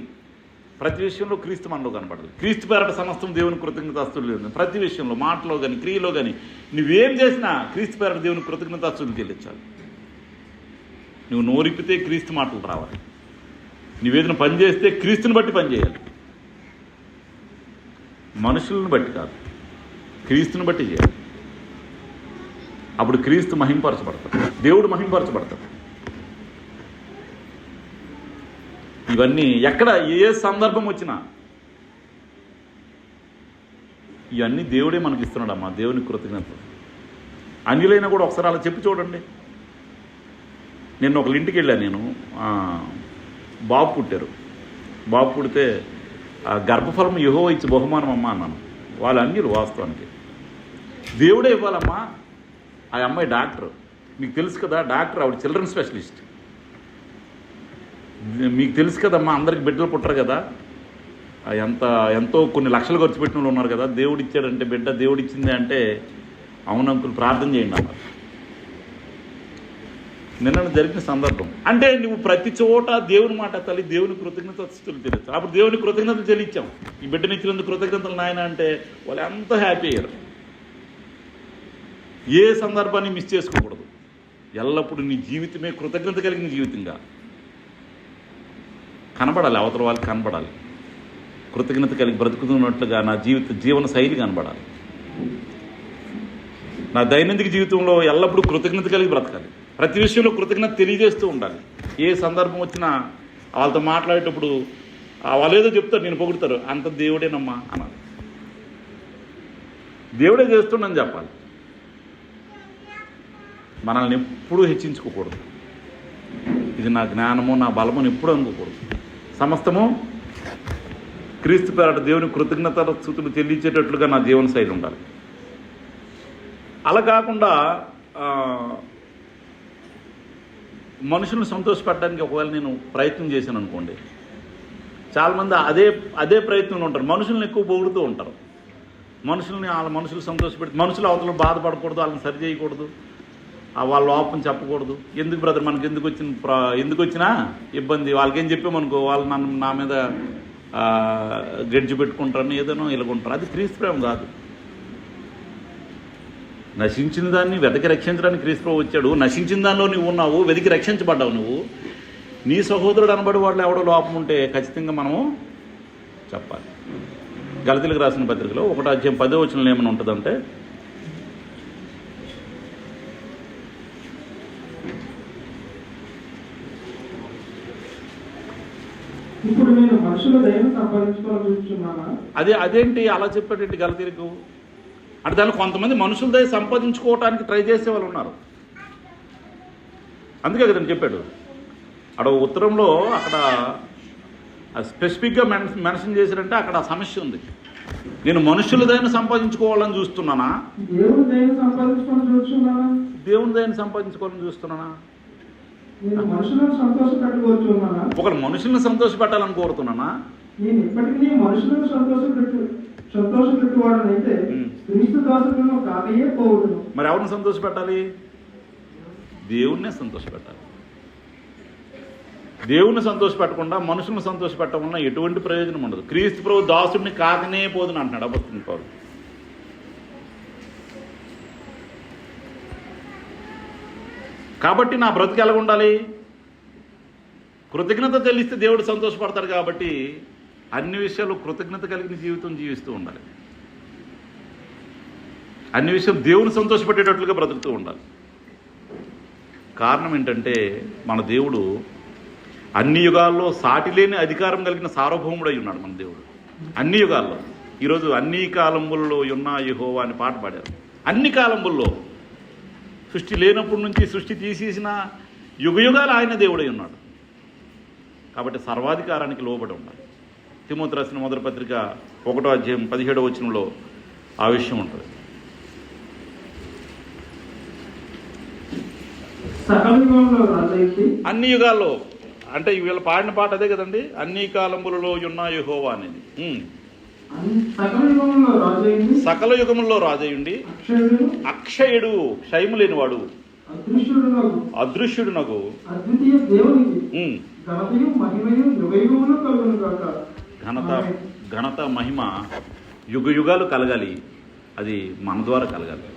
ప్రతి విషయంలో క్రీస్తు మనలో కనపడాలి. క్రీస్తు పేరట సమస్తం దేవుని కృతజ్ఞతాస్తులు లేదు. ప్రతి విషయంలో, మాటలో కానీ క్రియలో కానీ నువ్వేం చేసినా క్రీస్తు పేరట దేవుని కృతజ్ఞతాస్తులు చెల్లించాలి. నువ్వు నోరిప్పితే క్రీస్తు మాటలు రావాలి. నువ్వేదైనా పని చేస్తే క్రీస్తుని బట్టి పని చేయాలి, మనుషులను బట్టి కాదు, క్రీస్తుని బట్టి చేయాలి. అప్పుడు క్రీస్తు మహింపరచబడతాడు, దేవుడు మహింపరచబడతాడు. ఇవన్నీ ఎక్కడ ఏ సందర్భం వచ్చినా ఇవన్నీ దేవుడే మనకి ఇస్తున్నాడమ్మా. దేవుని కృతజ్ఞత. అన్యులైనా కూడా ఒకసారి అలా చెప్పి చూడండి. నిన్న ఒకళ్ళ ఇంటికి వెళ్ళాను నేను. బాబు పుట్టారు. బాబు పుడితే గర్భఫలం యెహోవా ఇచ్చి బహుమానం అమ్మా అన్నాను. వాళ్ళు అన్యులు వాస్తవానికి. దేవుడే ఇవ్వాలమ్మా. ఆ అమ్మాయి డాక్టర్, మీకు తెలుసు కదా, డాక్టర్. ఆవిడ చిల్డ్రన్ స్పెషలిస్ట్. మీకు తెలుసు కదమ్మా, అందరికి బిడ్డలు పుట్టరు కదా. ఎంతో కొన్ని లక్షలు ఖర్చు పెట్టిన వాళ్ళు ఉన్నారు కదా. దేవుడు ఇచ్చాడంటే బిడ్డ దేవుడు ఇచ్చింది అంటే అవును అంకుల్ ప్రార్థన చేయండి అన్నారు. నిన్న జరిగిన సందర్భం. అంటే నువ్వు ప్రతి చోట దేవుని మాట తల్లి దేవుని కృతజ్ఞతలు తెలుసు. అప్పుడు దేవుని కృతజ్ఞతలు చెల్లించాం. ఈ బిడ్డనిచ్చినందుకు కృతజ్ఞతలు నాయన అంటే వాళ్ళు ఎంత హ్యాపీ అయ్యారు. ఏ సందర్భాన్ని మిస్ చేసుకోకూడదు. ఎల్లప్పుడూ నీ జీవితమే కృతజ్ఞత కలిగిన జీవితంగా కనబడాలి. అవతల వాళ్ళకి కనబడాలి. కృతజ్ఞత కలిగి బ్రతుకుతున్నట్లుగా నా జీవన శైలి కనబడాలి. నా దైనందిక జీవితంలో ఎల్లప్పుడూ కృతజ్ఞత కలిగి బ్రతకాలి. ప్రతి విషయంలో కృతజ్ఞత తెలియజేస్తూ ఉండాలి. ఏ సందర్భం వచ్చినా వాళ్ళతో మాట్లాడేటప్పుడు వాళ్ళు ఏదో చెప్తారు, నేను పొగుడతారు, అంత దేవుడేనమ్మా అనాలి. దేవుడే చేస్తుండని చెప్పాలి. మనల్ని ఎప్పుడూ హెచ్చించుకోకూడదు. ఇది నా జ్ఞానము నా బలమును ఎప్పుడు అనుకోకూడదు. సమస్తము క్రీస్తు పేరట దేవుని కృతజ్ఞతల స్తుతులు చెల్లించేటట్లుగా నా జీవన శైలి ఉండాలి. అలా కాకుండా మనుషులను సంతోషపెట్టడానికి ఒకవేళ నేను ప్రయత్నం చేశాను అనుకోండి, చాలామంది అదే ప్రయత్నంలో ఉంటారు. మనుషులను ఎక్కువ పొగుడుతూ ఉంటారు. మనుషులు సంతోషపెట్టి మనుషులు అవతల బాధపడకూడదు, వాళ్ళని సరి చేయకూడదు, వాళ్ళ లోపం చెప్పకూడదు. ఎందుకు బ్రదర్ మనకి ఎందుకు వచ్చినా ఇబ్బంది, వాళ్ళకేం చెప్పామనుకో వాళ్ళు నా మీద గడ్జి పెట్టుకుంటారని ఏదైనా ఇలాగుంటారు. అది క్రీస్తు ప్రేమ కాదు. నశించిన దాన్ని వెతికి రక్షించడానికి క్రీస్తు వచ్చాడు. నశించిన దానిలో నువ్వు ఉన్నావు, వెతికి రక్షించబడ్డావు. నువ్వు నీ సహోదరుడు అనబడి వాళ్ళు ఎవడో లోపం ఉంటే ఖచ్చితంగా మనము చెప్పాలి. గలతీలకు రాసిన పత్రికలో 1:10 ఏమైనా ఉంటుందంటే, ఇప్పుడు నేను మనుషుల దయను సంపాదించుకోవాలని చూస్తున్నానా? అదేంటి అలా చెప్పాడేంటి గలతీలకు? అంటే దాన్ని కొంతమంది మనుషుల దయ సంపాదించుకోవడానికి ట్రై చేసే వాళ్ళు ఉన్నారు. అందుకే కదండి చెప్పాడు. అక్కడ ఉత్తరంలో అక్కడ స్పెసిఫిక్గా మెన్షన్ చేశారంటే అక్కడ సమస్య ఉంది. నేను మనుషుల దయను సంపాదించుకోవాలని చూస్తున్నానా, దేవుని దయను సంపాదించుకోవాలని చూస్తున్నానా? దేవుని దయను సంపాదించుకోవాలని చూస్తున్నానా? నేను మనుషులను సంతోషపెట్టగోరుచున్నానా? ఒకరు మనుషులను సంతోషపెట్టాలని కోరుతున్నానా? నేను ఇప్పటికీ మనుషులను సంతోషపెట్టువాడనైతే క్రీస్తు దాసులను కాకయే పోవును. మరి ఎవరిని సంతోషపెట్టాలి? దేవుణ్ణే సంతోషపెట్టాలి. దేవుణ్ణి సంతోషపెట్టకుండా మనుషులను సంతోషపెట్టకుండా ఎటువంటి ప్రయోజనం ఉండదు. క్రీస్తు ప్రభు దాసుడిని కాకనే పోదును అంటున్నాడు అపొస్తలుడైన పౌలు. కాబట్టి నా బ్రతుకు ఎలా ఉండాలి? కృతజ్ఞత చెల్లిస్తే దేవుడు సంతోషపడతాడు. కాబట్టి అన్ని విషయాలు కృతజ్ఞత కలిగిన జీవితం జీవిస్తూ ఉండాలి. అన్ని విషయాలు దేవుని సంతోషపెట్టేటట్లుగా బ్రతుకుతూ ఉండాలి. కారణం ఏంటంటే మన దేవుడు అన్ని యుగాల్లో సాటి లేని అధికారం కలిగిన సార్వభౌముడై ఉన్నాడు మన దేవుడు. అన్ని యుగాల్లో. ఈరోజు అన్ని కాలముల్లో ఉన్న యెహోవా అని పాట పాడారు. అన్ని కాలముల్లో సృష్టి లేనప్పటి నుంచి సృష్టి తీసేసిన యుగయుగాలు ఆయన దేవుడై ఉన్నాడు. కాబట్టి సర్వాధికారానికి లోబడి ఉండాలి. తిమోతి రాసిన మొదటి పత్రిక 1:17 ఆ విషయం ఉంటుంది. అన్ని యుగాల్లో అంటే వీళ్ళ పాడిన పాట అదే కదండి. అన్ని కాలములలో ఉన్న యెహోవా అనేది. సకల యుగముల్లో రాజయుండి అక్షయుడు, క్షయము లేనివాడు, అదృశ్యుడు నగు ఘనత మహిమ యుగ యుగాలు కలగాలి. అది మన ద్వారా కలగాలి.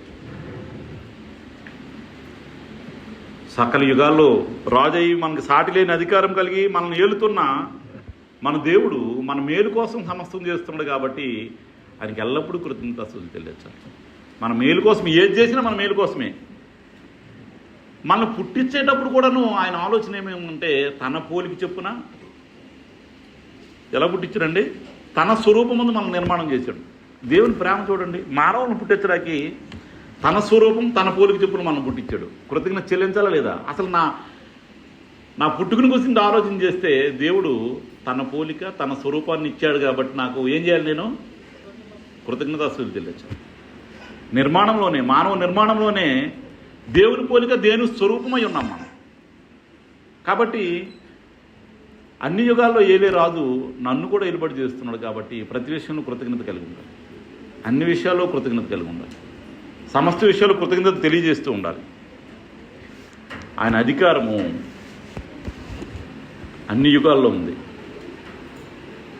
సకల యుగాల్లో రాజయ్యి మనకు సాటి లేని అధికారం కలిగి మనల్ని ఏలుతున్న మన దేవుడు మన మేలు కోసం సమస్తం చేస్తున్నాడు కాబట్టి ఆయనకి ఎల్లప్పుడూ కృతజ్ఞతాస్తుతులు చెల్లించాలి. మన మేలు కోసం ఏది చేసినా మన మేలు కోసమే. మనం పుట్టించేటప్పుడు కూడాను ఆయన ఆలోచన ఏమేమంటే తన పోలిక చెప్పున ఎలా పుట్టించాడండి? తన స్వరూపం ముందు మనం నిర్మాణం చేశాడు. దేవుని ప్రేమ చూడండి. మానవులను పుట్టించడానికి తన స్వరూపం తన పోలిక చెప్పున మనం పుట్టించాడు. కృతజ్ఞత చెల్లించాలా లేదా? అసలు నా పుట్టుకుని గురించి ఆలోచన చేస్తే దేవుడు తన పోలిక తన స్వరూపాన్ని ఇచ్చాడు కాబట్టి నాకు ఏం చేయాలి? నేను కృతజ్ఞతాస్తుతులు చెల్లించాలి. నిర్మాణంలోనే, మానవ నిర్మాణంలోనే దేవుని పోలిక దేవుని స్వరూపమై ఉన్నాం మనం. కాబట్టి అన్ని యుగాల్లో ఏలే రాజు నన్ను కూడా ఏలుబడి చేస్తున్నాడు కాబట్టి ప్రతి విషయంలో కృతజ్ఞత కలిగి ఉండాలి. అన్ని విషయాల్లో కృతజ్ఞత కలిగి ఉండాలి. సమస్త విషయాల్లో కృతజ్ఞత తెలియజేస్తూ ఉండాలి. ఆయన అధికారము అన్ని యుగాల్లో ఉంది.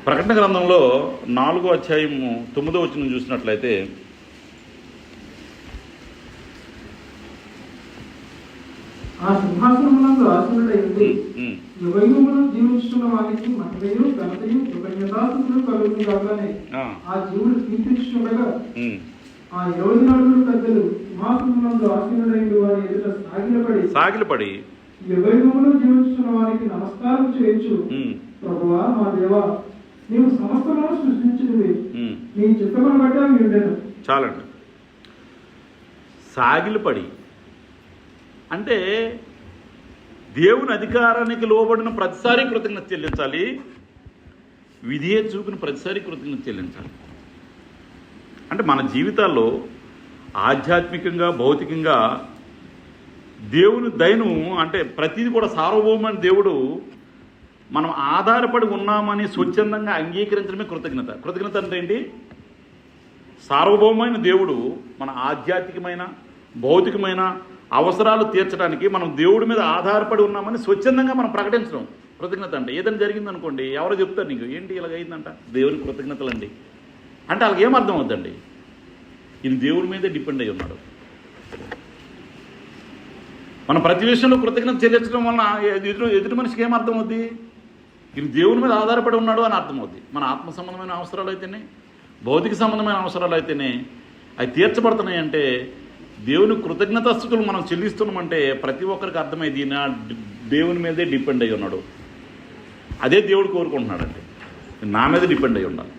ప్రకటన గ్రంథంలో 4వ అధ్యాయము 9వ వచనం చూసినట్లయితే, ఆ సింహాసనమునందు ఆసీనుడై ఉండి యుగయుగములను జీవించుతున్న వారికి మహిమయు ఘనతయు కృతజ్ఞతాస్తుతులు కలుగును గాకనే ఆ జీవులు కీర్తించుచుండగా ఆ 24 పెద్దలు సింహాసనమునందు ఆసీనుడై వారి ఎదుట సాగిలపడి యుగయుగములను జీవించుతున్న వారికి నమస్కారం చేయించు. ప్రభువా మా దేవా, నీవు సమస్తమును సృష్టించినవి, నీ చిత్తమును బట్టి అవి ఉండెను. చాలండి. సాగిలపడి అంటే దేవుని అధికారానికి లోబడిన ప్రతిసారి కృతజ్ఞత చెల్లించాలి. విధేయత చూపిన ప్రతిసారి కృతజ్ఞత చెల్లించాలి. అంటే మన జీవితాల్లో ఆధ్యాత్మికంగా భౌతికంగా దేవుని దయను అంటే ప్రతిదీ కూడా సార్వభౌమైన దేవుడు మనం ఆధారపడి ఉన్నామని స్వచ్ఛందంగా అంగీకరించడమే కృతజ్ఞత. కృతజ్ఞత అంటే ఏంటి? సార్వభౌమైన దేవుడు మన ఆధ్యాత్మికమైన భౌతికమైన అవసరాలు తీర్చడానికి మనం దేవుడి మీద ఆధారపడి ఉన్నామని స్వచ్ఛందంగా మనం ప్రకటించడం కృతజ్ఞత అంటే. ఏదైనా జరిగిందనుకోండి, ఎవరో చెప్తారు నీకు, ఏంటి ఇలాగైందంట, దేవుని కృతజ్ఞతలండి అంటే వాళ్ళకి ఏమర్థం అవుద్దండి? ఇది దేవుడి మీదే డిపెండ్ అయి ఉన్నాడు. మనం ప్రతి విషయంలో కృతజ్ఞత చెల్లించడం వలన ఎదుటి మనిషికి ఏమర్థం అవుద్ది? ఇది దేవుని మీద ఆధారపడి ఉన్నాడు అని అర్థమవుద్ది. మన ఆత్మ సంబంధమైన అవసరాలు అయితేనే, భౌతిక సంబంధమైన అవసరాలు అయితేనే అవి తీర్చబడుతున్నాయి అంటే దేవుని కృతజ్ఞతాస్తుతులు మనం చెల్లిస్తున్నామంటే ప్రతి ఒక్కరికి అర్థమైంది నా దేవుని మీదే డిపెండ్ అయి ఉన్నాడు. అదే దేవుడు కోరుకుంటున్నాడంటే నా మీద డిపెండ్ అయి ఉండాలి.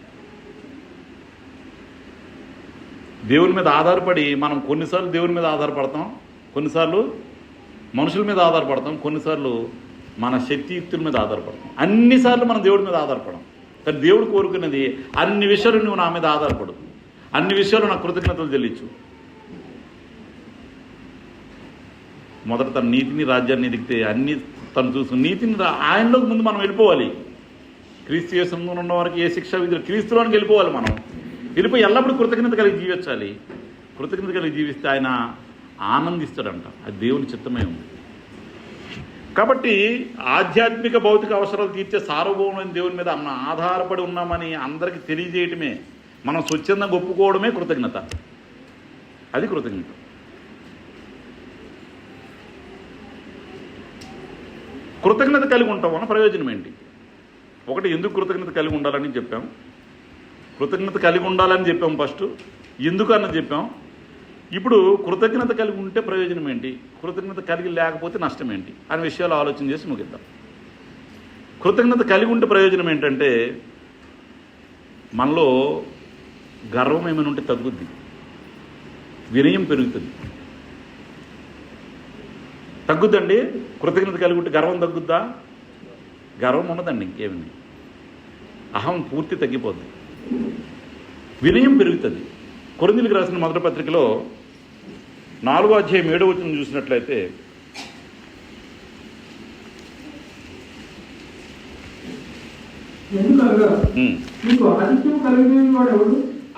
దేవుని మీద ఆధారపడి మనం కొన్నిసార్లు దేవుని మీద ఆధారపడతాం, కొన్నిసార్లు మనుషుల మీద ఆధారపడతాం, కొన్నిసార్లు మన శక్తియుక్తుల మీద ఆధారపడతాం. అన్నిసార్లు మనం దేవుడి మీద ఆధారపడం. కానీ దేవుడు కోరుకునేది అన్ని విషయాలు నువ్వు నా మీద ఆధారపడు, అన్ని విషయాలు నాకు కృతజ్ఞతలు చెల్లించు. మొదట తన నీతిని రాజ్యాన్ని ఎదిగితే అన్ని తను చూసు నీతిని ఆయనలోకి ముందు మనం వెళ్ళిపోవాలి. క్రీస్తు యేసులో ఉన్న వారికి ఏ శిక్షా విధులు క్రీస్తులోనికి వెళ్ళిపోవాలి. మనం వెళ్ళిపోయి ఎల్లప్పుడూ కృతజ్ఞత కలిగి జీవించాలి. కృతజ్ఞత కలిగి జీవిస్తే ఆయన ఆనందిస్తాడంట. అది దేవుని చిత్తమే ఉంది. కాబట్టి ఆధ్యాత్మిక భౌతిక అవసరాలు తీర్చే సార్వభౌమైన దేవుని మీద మనం ఆధారపడి ఉన్నామని అందరికీ తెలియజేయటమే, మనం స్వచ్ఛందంగా ఒప్పుకోవడమే కృతజ్ఞత. అది కృతజ్ఞత. కృతజ్ఞత కలిగి ఉంటాం వల్ల ప్రయోజనం ఏంటి? ఒకటి, ఎందుకు కృతజ్ఞత కలిగి ఉండాలని చెప్పాం, కృతజ్ఞత కలిగి ఉండాలని చెప్పాం ఫస్ట్, ఎందుకు అన్నది చెప్పాం. ఇప్పుడు కృతజ్ఞత కలిగి ఉంటే ప్రయోజనం ఏంటి, కృతజ్ఞత కలిగి లేకపోతే నష్టం ఏంటి అనే విషయాలు ఆలోచన చేసి ముగిద్దాం. కృతజ్ఞత కలిగి ఉంటే ప్రయోజనం ఏంటంటే మనలో గర్వం ఏమైనా ఉంటే తగ్గుద్ది, వినయం పెరుగుతుంది. తగ్గుద్దండి. కృతజ్ఞత కలిగి ఉంటే గర్వం తగ్గుద్దా? గర్వం ఉండదండి. ఇంకేమి, అహం పూర్తి తగ్గిపోద్ది, వినయం పెరుగుతుంది. కొరింథీయులకు రాసిన మొదటి పత్రికలో 4వ అధ్యాయం 7వ వచనం చూసినట్లయితే,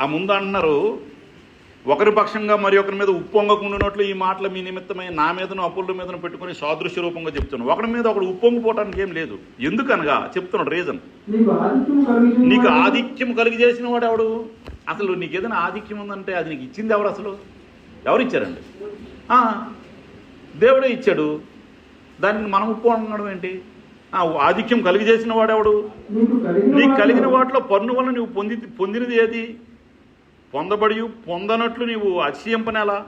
ఆ ముందు అంటున్నారు ఒకరి పక్షంగా మరి ఒకరి మీద ఉప్పొంగకుండినట్లు ఈ మాటలు మీ నిమిత్తమై నా మీదను అప్పుల మీదను పెట్టుకుని సాదృశ్య రూపంగా చెప్తున్నాను. ఒకరి మీద ఒకడు ఉప్పొంగిపోవటానికి ఏం లేదు. ఎందుకనగా చెప్తున్నాడు రీజన్. నీకు ఆధిక్యం కలిగి చేసిన వాడు ఎవడు? అసలు నీకు ఏదైనా ఆధిక్యం ఉందంటే అది నీకు ఇచ్చింది ఎవరు? అసలు ఎవరు ఇచ్చారండి? దేవుడే ఇచ్చాడు. దానికి మనం ఉప్పొంగడం ఏంటి? ఆధిక్యం కలిగి చేసిన వాడెవడు? నీకు కలిగిన వాటిలో పన్ను వల్ల నువ్వు పొందినది ఏది? పొందబడి పొందనట్లు నీవు అతిశయింపనేలా?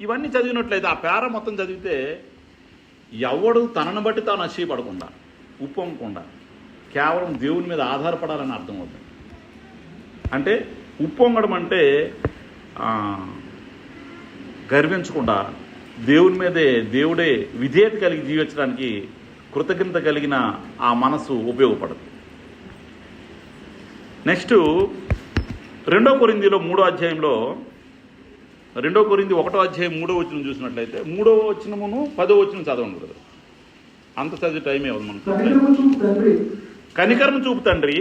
ఇవన్నీ చదివినట్లయితే ఆ పేర మొత్తం చదివితే ఎవడు తనను బట్టి తాను అతిశయపడకుండా ఉప్పొంగకుండా కేవలం దేవుని మీద ఆధారపడాలని అర్థమవుతుంది. అంటే ఉప్పొంగడం అంటే గర్వించకుండా దేవుని మీదే దేవుడే విధేయత కలిగి జీవించడానికి కృతజ్ఞత కలిగిన ఆ మనసు ఉపయోగపడదు. నెక్స్ట్ 2 కొరింథీలో 3వ అధ్యాయంలో 2 కొరింథీ 1వ అధ్యాయం 3వ వచనం చూసినట్లయితే 3వ వచనమును 10వ వచనం చదవండి కదా. అంత చదివి టైం ఏమవుతుంది మనకు. కనికరము చూపు తండ్రి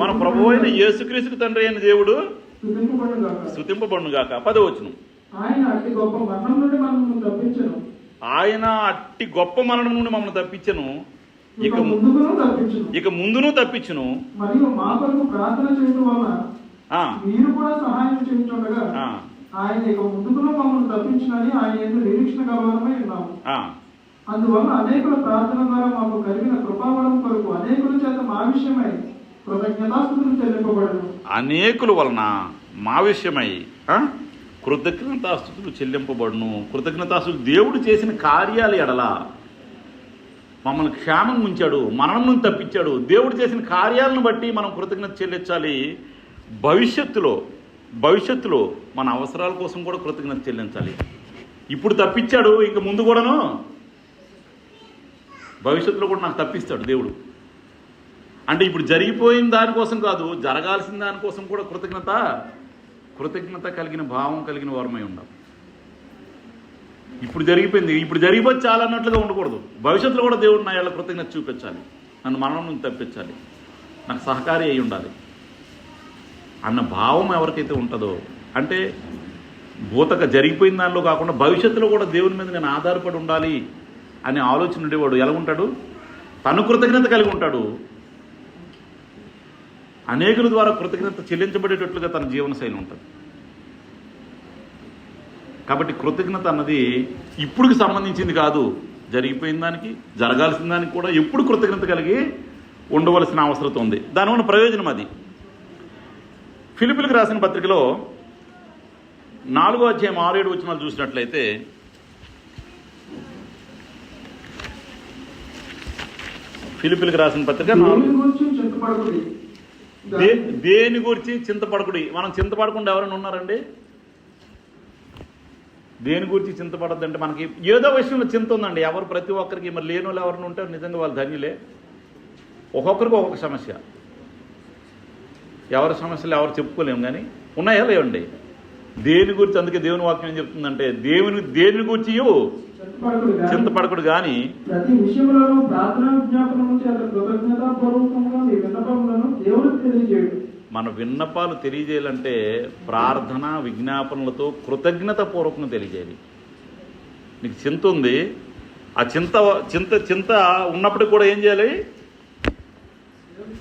మన ప్రభు అయిన యేసుక్రీస్తు తండ్రి అయిన దేవుడు స్తుతింపబడునుగాక. 10వ వచనం. ఆయన అట్టి గొప్ప మరణం నుండి మమ్మల్ని తప్పించను, ఇక ముందును తప్పించును. మరియు మా కొరకు ప్రార్థన చేయడం వలన మీరు కూడా సహాయం చేయించుండగా ఆయన ఇక ముందుకును మమ్మల్ని తప్పించునని ఆయన యందు నిరీక్షణ గలవారమై ఉన్నాము. అందువల్ల అనేకుల ప్రార్థన ద్వారా మాకు కలిగిన కృపావరం కొరకు అనేకుల చేత మా విషయమై కృతజ్ఞతాస్తుతులు చెల్లింపబడును. అనేకుల వలన మా విషయమై కృతజ్ఞతాస్తుతులు చెల్లింపబడును. కృతజ్ఞతాస్తుతులు దేవుడు చేసిన కార్యాలు ఎడల మమ్మల్ని క్షేమం ఉంచాడు, మరణం నుండి తప్పించాడు. దేవుడు చేసిన కార్యాలను బట్టి మనం కృతజ్ఞత చెల్లించాలి. భవిష్యత్తులో మన అవసరాల కోసం కూడా కృతజ్ఞత చెల్లించాలి. ఇప్పుడు తప్పించాడు, ఇంక ముందు కూడాను భవిష్యత్తులో కూడా నాకు తప్పిస్తాడు దేవుడు. అంటే ఇప్పుడు జరిగిపోయిన దానికోసం కాదు, జరగాల్సిన దానికోసం కూడా కృతజ్ఞత కలిగిన భావం కలిగిన వారమై ఉండాలి. ఇప్పుడు జరిగిపోయింది, ఇప్పుడు జరిగిపోయి చాలా అన్నట్లుగా ఉండకూడదు. భవిష్యత్తులో కూడా దేవుడు నా ఏళ్ళ కృతజ్ఞత చూపించాలి, నన్ను మరణం నుంచి తప్పించాలి, నాకు సహకారి అయి ఉండాలి అన్న భావం ఎవరికైతే ఉంటుందో, అంటే భూతక జరిగిపోయిన దానిలో కాకుండా భవిష్యత్తులో కూడా దేవుని మీద నేను ఆధారపడి ఉండాలి అనే ఆలోచన ఉండేవాడు ఎలా ఉంటాడు? తను కృతజ్ఞత కలిగి ఉంటాడు. అనేకుల ద్వారా కృతజ్ఞత చెల్లించబడేటట్లుగా తన జీవనశైలి ఉంటుంది. కాబట్టి కృతజ్ఞత అన్నది ఇప్పుడుకి సంబంధించింది కాదు, జరిగిపోయిన దానికి జరగాల్సిన దానికి కూడా ఎప్పుడు కృతజ్ఞత కలిగి ఉండవలసిన అవసరం ఉంది. దానివల్ల ప్రయోజనం అది. ఫిలిప్పీలకు రాసిన పత్రికలో 4వ అధ్యాయం 6-7 వచనాలు చూసినట్లయితే ఫిలిప్పీలకు రాసిన పత్రిక దేని గురించి చింతపడకుడి. మనం చింతపడకుండా ఎవరైనా ఉన్నారండి? దేని గురించి చింతపడద్దంటే మనకి ఏదో విషయంలో చింత ఉందండి. ప్రతి ఒక్కరికి మరి లేని వాళ్ళు ఎవరైనా ఉంటారు, నిజంగా వాళ్ళు ధన్యులే. ఒక్కొక్కరికి ఒక్కొక్క సమస్య, ఎవరి సమస్యలు ఎవరు చెప్పుకోలేము, కానీ ఉన్నాయా లేవండి? దేని గురించి, అందుకే దేవుని వాక్యం ఏం చెప్తుందంటే దేని గురించి చింతపడకుడు కానీ ప్రతి విషయంలోనూ ప్రార్థన విజ్ఞాపనము చేత కృతజ్ఞతాపూర్వకంగా మీ విన్నపములను దేవునికి తెలియజేయండి. మన విన్నపాలు తెలియజేయాలంటే ప్రార్థన విజ్ఞాపనలతో కృతజ్ఞత పూర్వకంగా తెలియజేయాలి. నీకు చింత ఉంది, ఆ చింత ఉన్నప్పటికీ కూడా ఏం చేయాలి?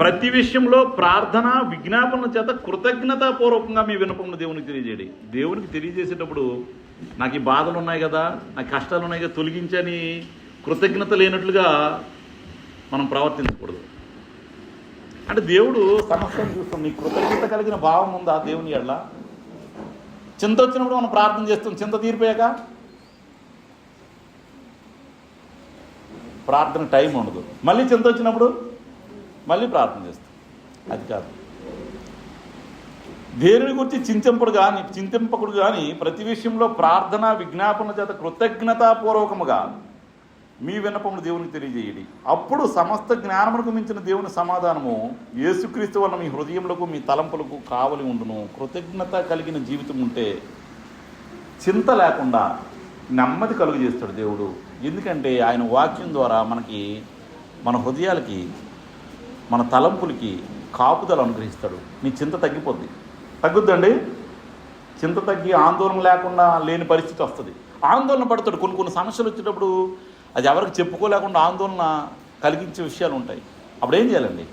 ప్రతి విషయంలో ప్రార్థన విజ్ఞాపనల చేత కృతజ్ఞతాపూర్వకంగా మీ విన్నపమును దేవునికి తెలియజేయండి. దేవునికి తెలియజేసేటప్పుడు నాకు ఈ బాధలు ఉన్నాయి కదా, నాకు కష్టాలు ఉన్నాయి కదా, తొలగించని కృతజ్ఞత లేనట్లుగా మనం ప్రవర్తించకూడదు. అంటే దేవుడు సమస్యను చూస్తాం, నీ కృతజ్ఞత కలిగిన భావం ఉందా దేవుని ఎడల? చింత వచ్చినప్పుడు మనం ప్రార్థన చేస్తాం, చింత తీరిపోయాక ప్రార్థన టైం ఉండదు. మళ్ళీ చింత వచ్చినప్పుడు మళ్ళీ ప్రార్థన చేస్తాం. అది కాదు. దేని గురించి చింతింపకుడు కానీ ప్రతి విషయంలో ప్రార్థన విజ్ఞాపన చేత కృతజ్ఞతాపూర్వకముగా మీ విన్నపములు దేవునికి తెలియజేయండి. అప్పుడు సమస్త జ్ఞానములకు మించిన దేవుని సమాధానము యేసుక్రీస్తు వలన మీ హృదయములకు మీ తలంపులకు కావలి ఉండును. కృతజ్ఞత కలిగిన జీవితం ఉంటే చింత లేకుండా నెమ్మది కలుగు చేస్తాడు దేవుడు. ఎందుకంటే ఆయన వాక్యం ద్వారా మనకి, మన హృదయాలకి, మన తలంపులకి కాపుదల అనుగ్రహిస్తాడు. నీ చింత తగ్గిపోద్ది. తగ్గుద్దండి. చింత తగ్గి ఆందోళన లేకుండా లేని పరిస్థితి వస్తుంది. ఆందోళన పడతాడు. కొన్ని సమస్యలు వచ్చేటప్పుడు అది ఎవరికి చెప్పుకోలేకుండా ఆందోళన కలిగించే విషయాలు ఉంటాయి. అప్పుడు ఏం చేయాలండి?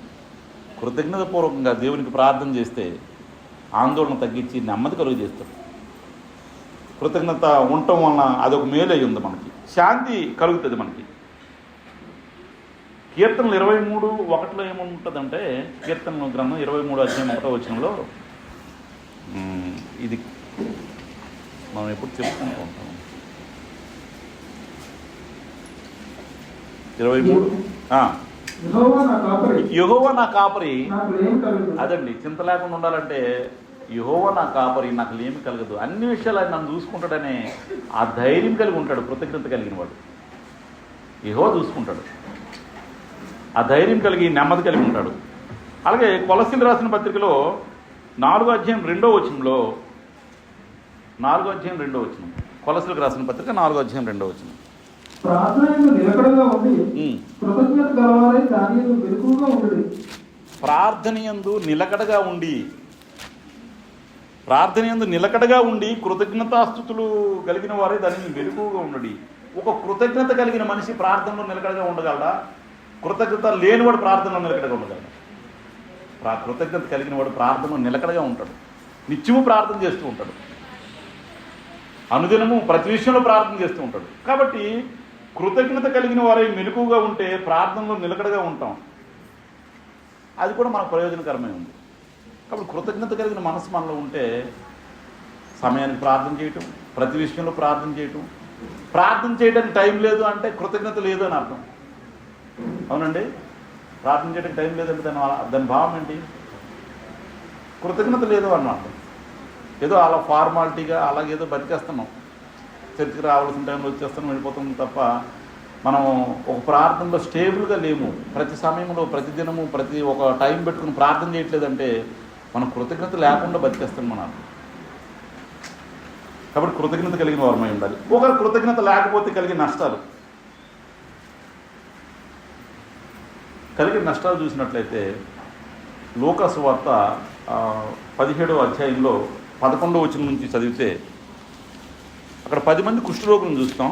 కృతజ్ఞతాపూర్వకంగా దేవునికి ప్రార్థన చేస్తే ఆందోళన తగ్గించి నెమ్మది కలుగు చేస్తాడు. కృతజ్ఞత ఉండటం వలన అదొక మేలు అయి ఉంది. మనకి శాంతి కలుగుతుంది. మనకి కీర్తనలు 23:1 ఏముంటుందంటే, కీర్తనల గ్రంథం 23:1 ఇది మనం ఎప్పుడు చెప్పుకుంటూ ఉంటాం. 23 యెహోవా నా కాపరి. అదండి, చింత లేకుండా ఉండాలంటే యెహోవా నా కాపరి, నాకు లేమి కలగదు, అన్ని విషయాలు ఆయన నన్ను చూసుకుంటాడనే ఆ ధైర్యం కలిగి ఉంటాడు. కృతజ్ఞత కలిగిన వాడు యెహోవా చూసుకుంటాడు. ఆ ధైర్యం కలిగి నెమ్మది కలిగి ఉంటాడు. అలాగే కొలస్సీలు రాసిన పత్రికలో 4:2 కొలస్సీలకు రాసిన పత్రిక 4:2 ప్రార్థనయందు నిలకడగా ఉండి కృతజ్ఞత గలవారై దాని యందు మెలకువగా ఉండుడి. ప్రార్థనయందు నిలకడగా ఉండి కృతజ్ఞతాస్తుతులు కలిగిన వారే దానిని మెలకువగా ఉండడి. ఒక కృతజ్ఞత కలిగిన మనిషి ప్రార్థనలో నిలకడగా ఉండగలడా? కృతజ్ఞత లేనివాడు ప్రార్థనలో నిలకడగా ఉండగలడా? కృతజ్ఞత కలిగిన వాడు ప్రార్థనలో నిలకడగా ఉంటాడు. నిత్యము ప్రార్థన చేస్తూ ఉంటాడు. అనుదినము ప్రతి విషయంలో ప్రార్థన చేస్తూ ఉంటాడు. కాబట్టి కృతజ్ఞత కలిగిన వారై మెలకువగా ఉంటే ప్రార్థనలో నిలకడగా ఉంటాం. అది కూడా మనకు ప్రయోజనకరమై ఉంది. కాబట్టి కృతజ్ఞత కలిగిన మనసు మనలో ఉంటే సమయానికి ప్రార్థన చేయటం, ప్రతి విషయంలో ప్రార్థన చేయటం. ప్రార్థన చేయడానికి టైం లేదు అంటే కృతజ్ఞత లేదు అని అర్థం. అవునండి, ప్రార్థన చేయడానికి టైం లేదంటే దాని భావం ఏంటి? కృతజ్ఞత లేదు అని అర్థం. ఏదో అలా ఫార్మాలిటీగా అలాగేదో బతికేస్తున్నాం. చర్చికి రావాల్సిన టైంలో వచ్చేస్తున్నాం, వెళ్ళిపోతాం తప్ప మనం ఒక ప్రార్థనలో స్టేబుల్గా లేము. ప్రతి సమయంలో, ప్రతి దినము, ప్రతి ఒక టైం పెట్టుకుని ప్రార్థన చేయట్లేదంటే మనం కృతజ్ఞత లేకుండా బతికేస్తాం మనం. కాబట్టి కృతజ్ఞత కలిగిన వారమై ఉండాలి. ఒకరు కృతజ్ఞత లేకపోతే కలిగిన నష్టాలు చూసినట్లయితే లూకా సువార్త 17వ అధ్యాయంలో 11వ వచనం నుంచి చదివితే అక్కడ 10 మంది కుష్ఠరోగులను చూస్తాం.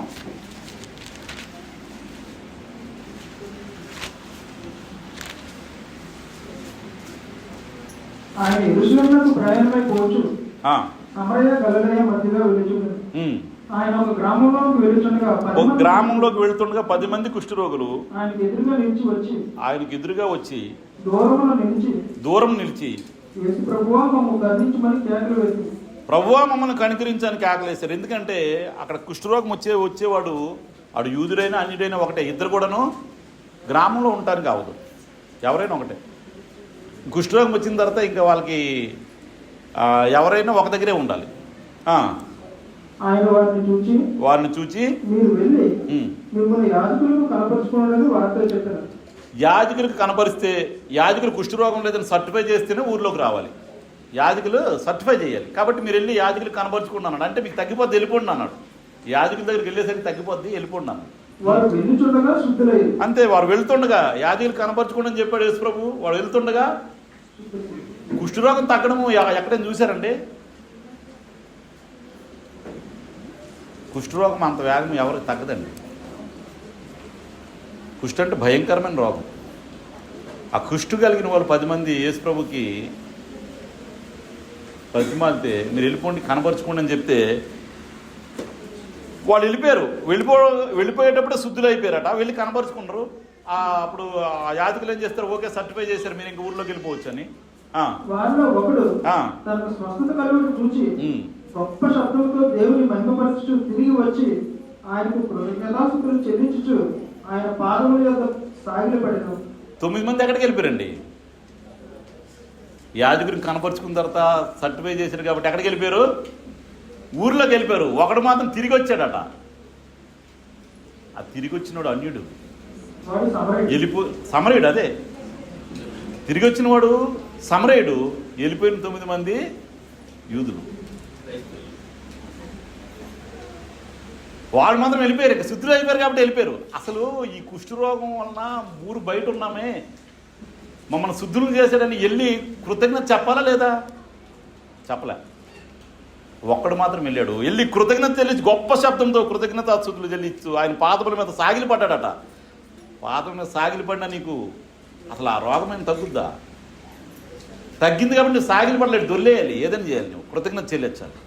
ఆయన యెరూషలేమునకు ప్రయాణమై పోవచ్చు సమరయ గలిలయ మధ్యగా వెళ్ళుచుండెను. ఆయన ఒక గ్రామంలోకి వెళుతుండగా 10 మంది కుష్ఠరోగులు ఆయనకు ఎదురుగా వచ్చి దూరం నిలిచి ప్రభువా మమ్మల్ని కనికరించని కేకలేశారు. ఎందుకంటే అక్కడ కుష్ఠరోగం వచ్చేవాడు ఆడు యూదుడైనా అన్యుడైనా ఒకటే. ఇద్దరు కూడాను గ్రామంలో ఉండటానికి అవ్వదు, ఎవరైనా ఒకటే. కుష్ఠరోగం వచ్చిన తర్వాత ఇంకా వాళ్ళకి ఎవరైనా ఒక దగ్గరే ఉండాలి. వారిని చూచి యాజకులకు కనపరిస్తే, యాజకులు కుష్ఠరోగం లేదని సర్టిఫై చేస్తేనే ఊర్లోకి రావాలి. యాజకులు సర్టిఫై చేయాలి. కాబట్టి మీరు వెళ్ళి యాజకులకు కనపరుచుకోండి అన్నాడు. అంటే మీకు తగ్గిపోద్ది, వెళ్ళిపోండి అన్నాడు. యాజకుల దగ్గరికి వెళ్ళేసరికి తగ్గిపోద్ది, వెళ్ళిపోండి అన్నాడు. అంతే, వారు వెళ్తుండగా యాజకులు కనపరుచుకోండి అని చెప్పాడు యేసు ప్రభు. వాడు వెళ్తుండగా కుష్ఠరోగం తగ్గడము ఎక్కడైనా చూశారండి? కుష్ఠరోగం అంత వేగం ఎవరికి తగ్గదండి. కుష్ఠ అంటే భయంకరమైన రోగం. ఆ కుష్ఠు కలిగిన వాళ్ళు 10 మంది యేసు ప్రభుకి ప్రతిమాలితే మీరు వెళ్ళిపోండి, కనపరుచుకోండి అని చెప్తే వాళ్ళు వెళ్ళిపోయారు. వెళ్ళిపోయేటప్పుడే శుద్ధులు అయిపోయారట. వెళ్ళి కనపరుచుకున్నారు. అప్పుడు యాజకులు ఏం చేస్తారు? ఓకే, సర్టిఫై చేశారు, మీరు ఇంక ఊర్లోకి వెళ్ళిపోవచ్చు అని. గొప్ప శబ్దంతో దేవుని మహిమపరచుచు తిరిగి వచ్చి ఆయనకు కృతజ్ఞతాస్తుతులు చెల్లించుచు ఆయన పాదముల యొద్ద సాగిలపడెను. 9 మంది ఎక్కడికి వెళ్ళిపోయారండి? యాజకుడిని కనపరుచుకున్న తర్వాత సర్టిఫై చేశారు కాబట్టి ఎక్కడికి వెళ్ళిపోయారు? ఊర్లోకి వెళ్ళిపోయారు. ఒకడు మాత్రం తిరిగి వచ్చాడట. ఆ తిరిగి వచ్చినవాడు అన్యుడు, సమరయుడు. అదే తిరిగి వచ్చిన వాడు సమరయుడు. వెళ్ళిపోయిన 9 మంది యూదులు. వాళ్ళు మాత్రం వెళ్ళిపోయారు. ఇక శుద్ధులు అయిపోయారు కాబట్టి వెళ్ళిపోయారు. అసలు ఈ కుష్ఠరోగం వలన ఊరు బయట ఉన్నామే, మమ్మల్ని శుద్ధులు చేశాడని వెళ్ళి కృతజ్ఞత చెప్పాలా లేదా? చెప్పలే. ఒక్కడు మాత్రం వెళ్ళాడు, వెళ్ళి కృతజ్ఞత చెల్లించి గొప్ప శబ్దంతో కృతజ్ఞత శుద్ధులు చెల్లించు ఆయన పాదముల మీద సాగిలి పడ్డాడట. పాదం మీద సాగిలి పడినా నీకు అసలు ఆ రోగమైన తగ్గుద్దా? తగ్గింది కాబట్టి నువ్వు సాగిలి పడలేడు, దొల్లేయాలి, ఏదని చేయాలి, నువ్వు కృతజ్ఞత చెల్లించాలి.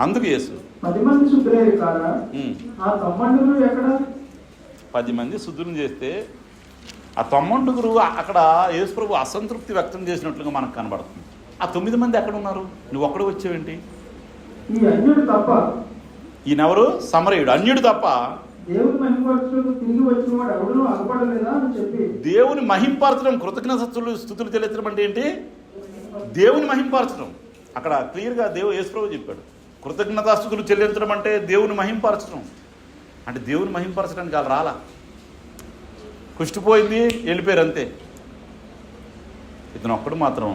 అందుకు యేసు 10 మంది శుద్ధులయ్యారు కాదా? ఆ 90 ఎక్కడ? 10 మంది శుద్ధులను చేస్తే ఆ 90 అక్కడ యేసు ప్రభు అసంతృప్తి వ్యక్తం చేసినట్లుగా మనకు కనబడుతుంది. ఆ 9 మంది ఎక్కడ ఉన్నారు? నువ్వు ఒక్కడు వచ్చావేంటి? ఈ అన్యుడు తప్ప, ఈయనెవరు? సమరయుడు, అన్యుడు తప్ప దేవుని మహిమపరచడం తిరిగి వచ్చిన వాడు ఎవడూ అగపడలేదా అని చెప్పి, దేవుని మహింపరచడం, కృతజ్ఞత స్తుతులు చెల్లించడం అంటే ఏంటి? దేవుని మహింపరచడం. అక్కడ క్లియర్గా యేసు ప్రభు చెప్పాడు, కృతజ్ఞతాస్తుతులు చెల్లించడం అంటే దేవుని మహింపరచడం. అంటే దేవుని మహింపరచడానికి వాళ్ళు రాలా, కుష్టిపోయింది వెళ్ళిపోయారు అంతే. ఇతను ఒక్కడు మాత్రం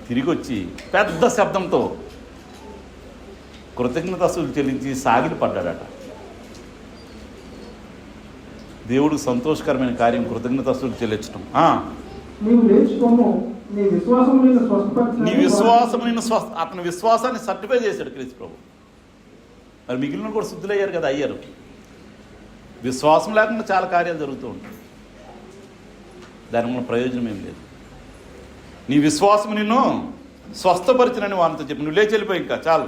తిరిగి వచ్చి పెద్ద శబ్దంతో కృతజ్ఞతాస్తుతులు చెల్లించి సాగిలి పడ్డాడట. దేవుడు సంతోషకరమైన కార్యం కృతజ్ఞతాస్తుతులు చెల్లించడం. నీవు లేచుకోము, నీ విశ్వాసము నిన్ను స్వస్థపరిచినని. నీ విశ్వాసము నిన్ను అతని విశ్వాసాన్ని సర్టిఫై చేశాడు క్రీస్తు ప్రభు. మరి మిగిలిన కూడా శుద్ధులయ్యారు కదా, అయ్యారు. విశ్వాసం లేకుండా చాలా కార్యాలు జరుగుతూ ఉంటాయి, దాని వల్ల ప్రయోజనం ఏం లేదు. నీ విశ్వాసం నిన్ను స్వస్థపరిచినని వారితో చెప్పి నువ్వు లేచి వెళ్ళిపోయి ఇంకా చాలు.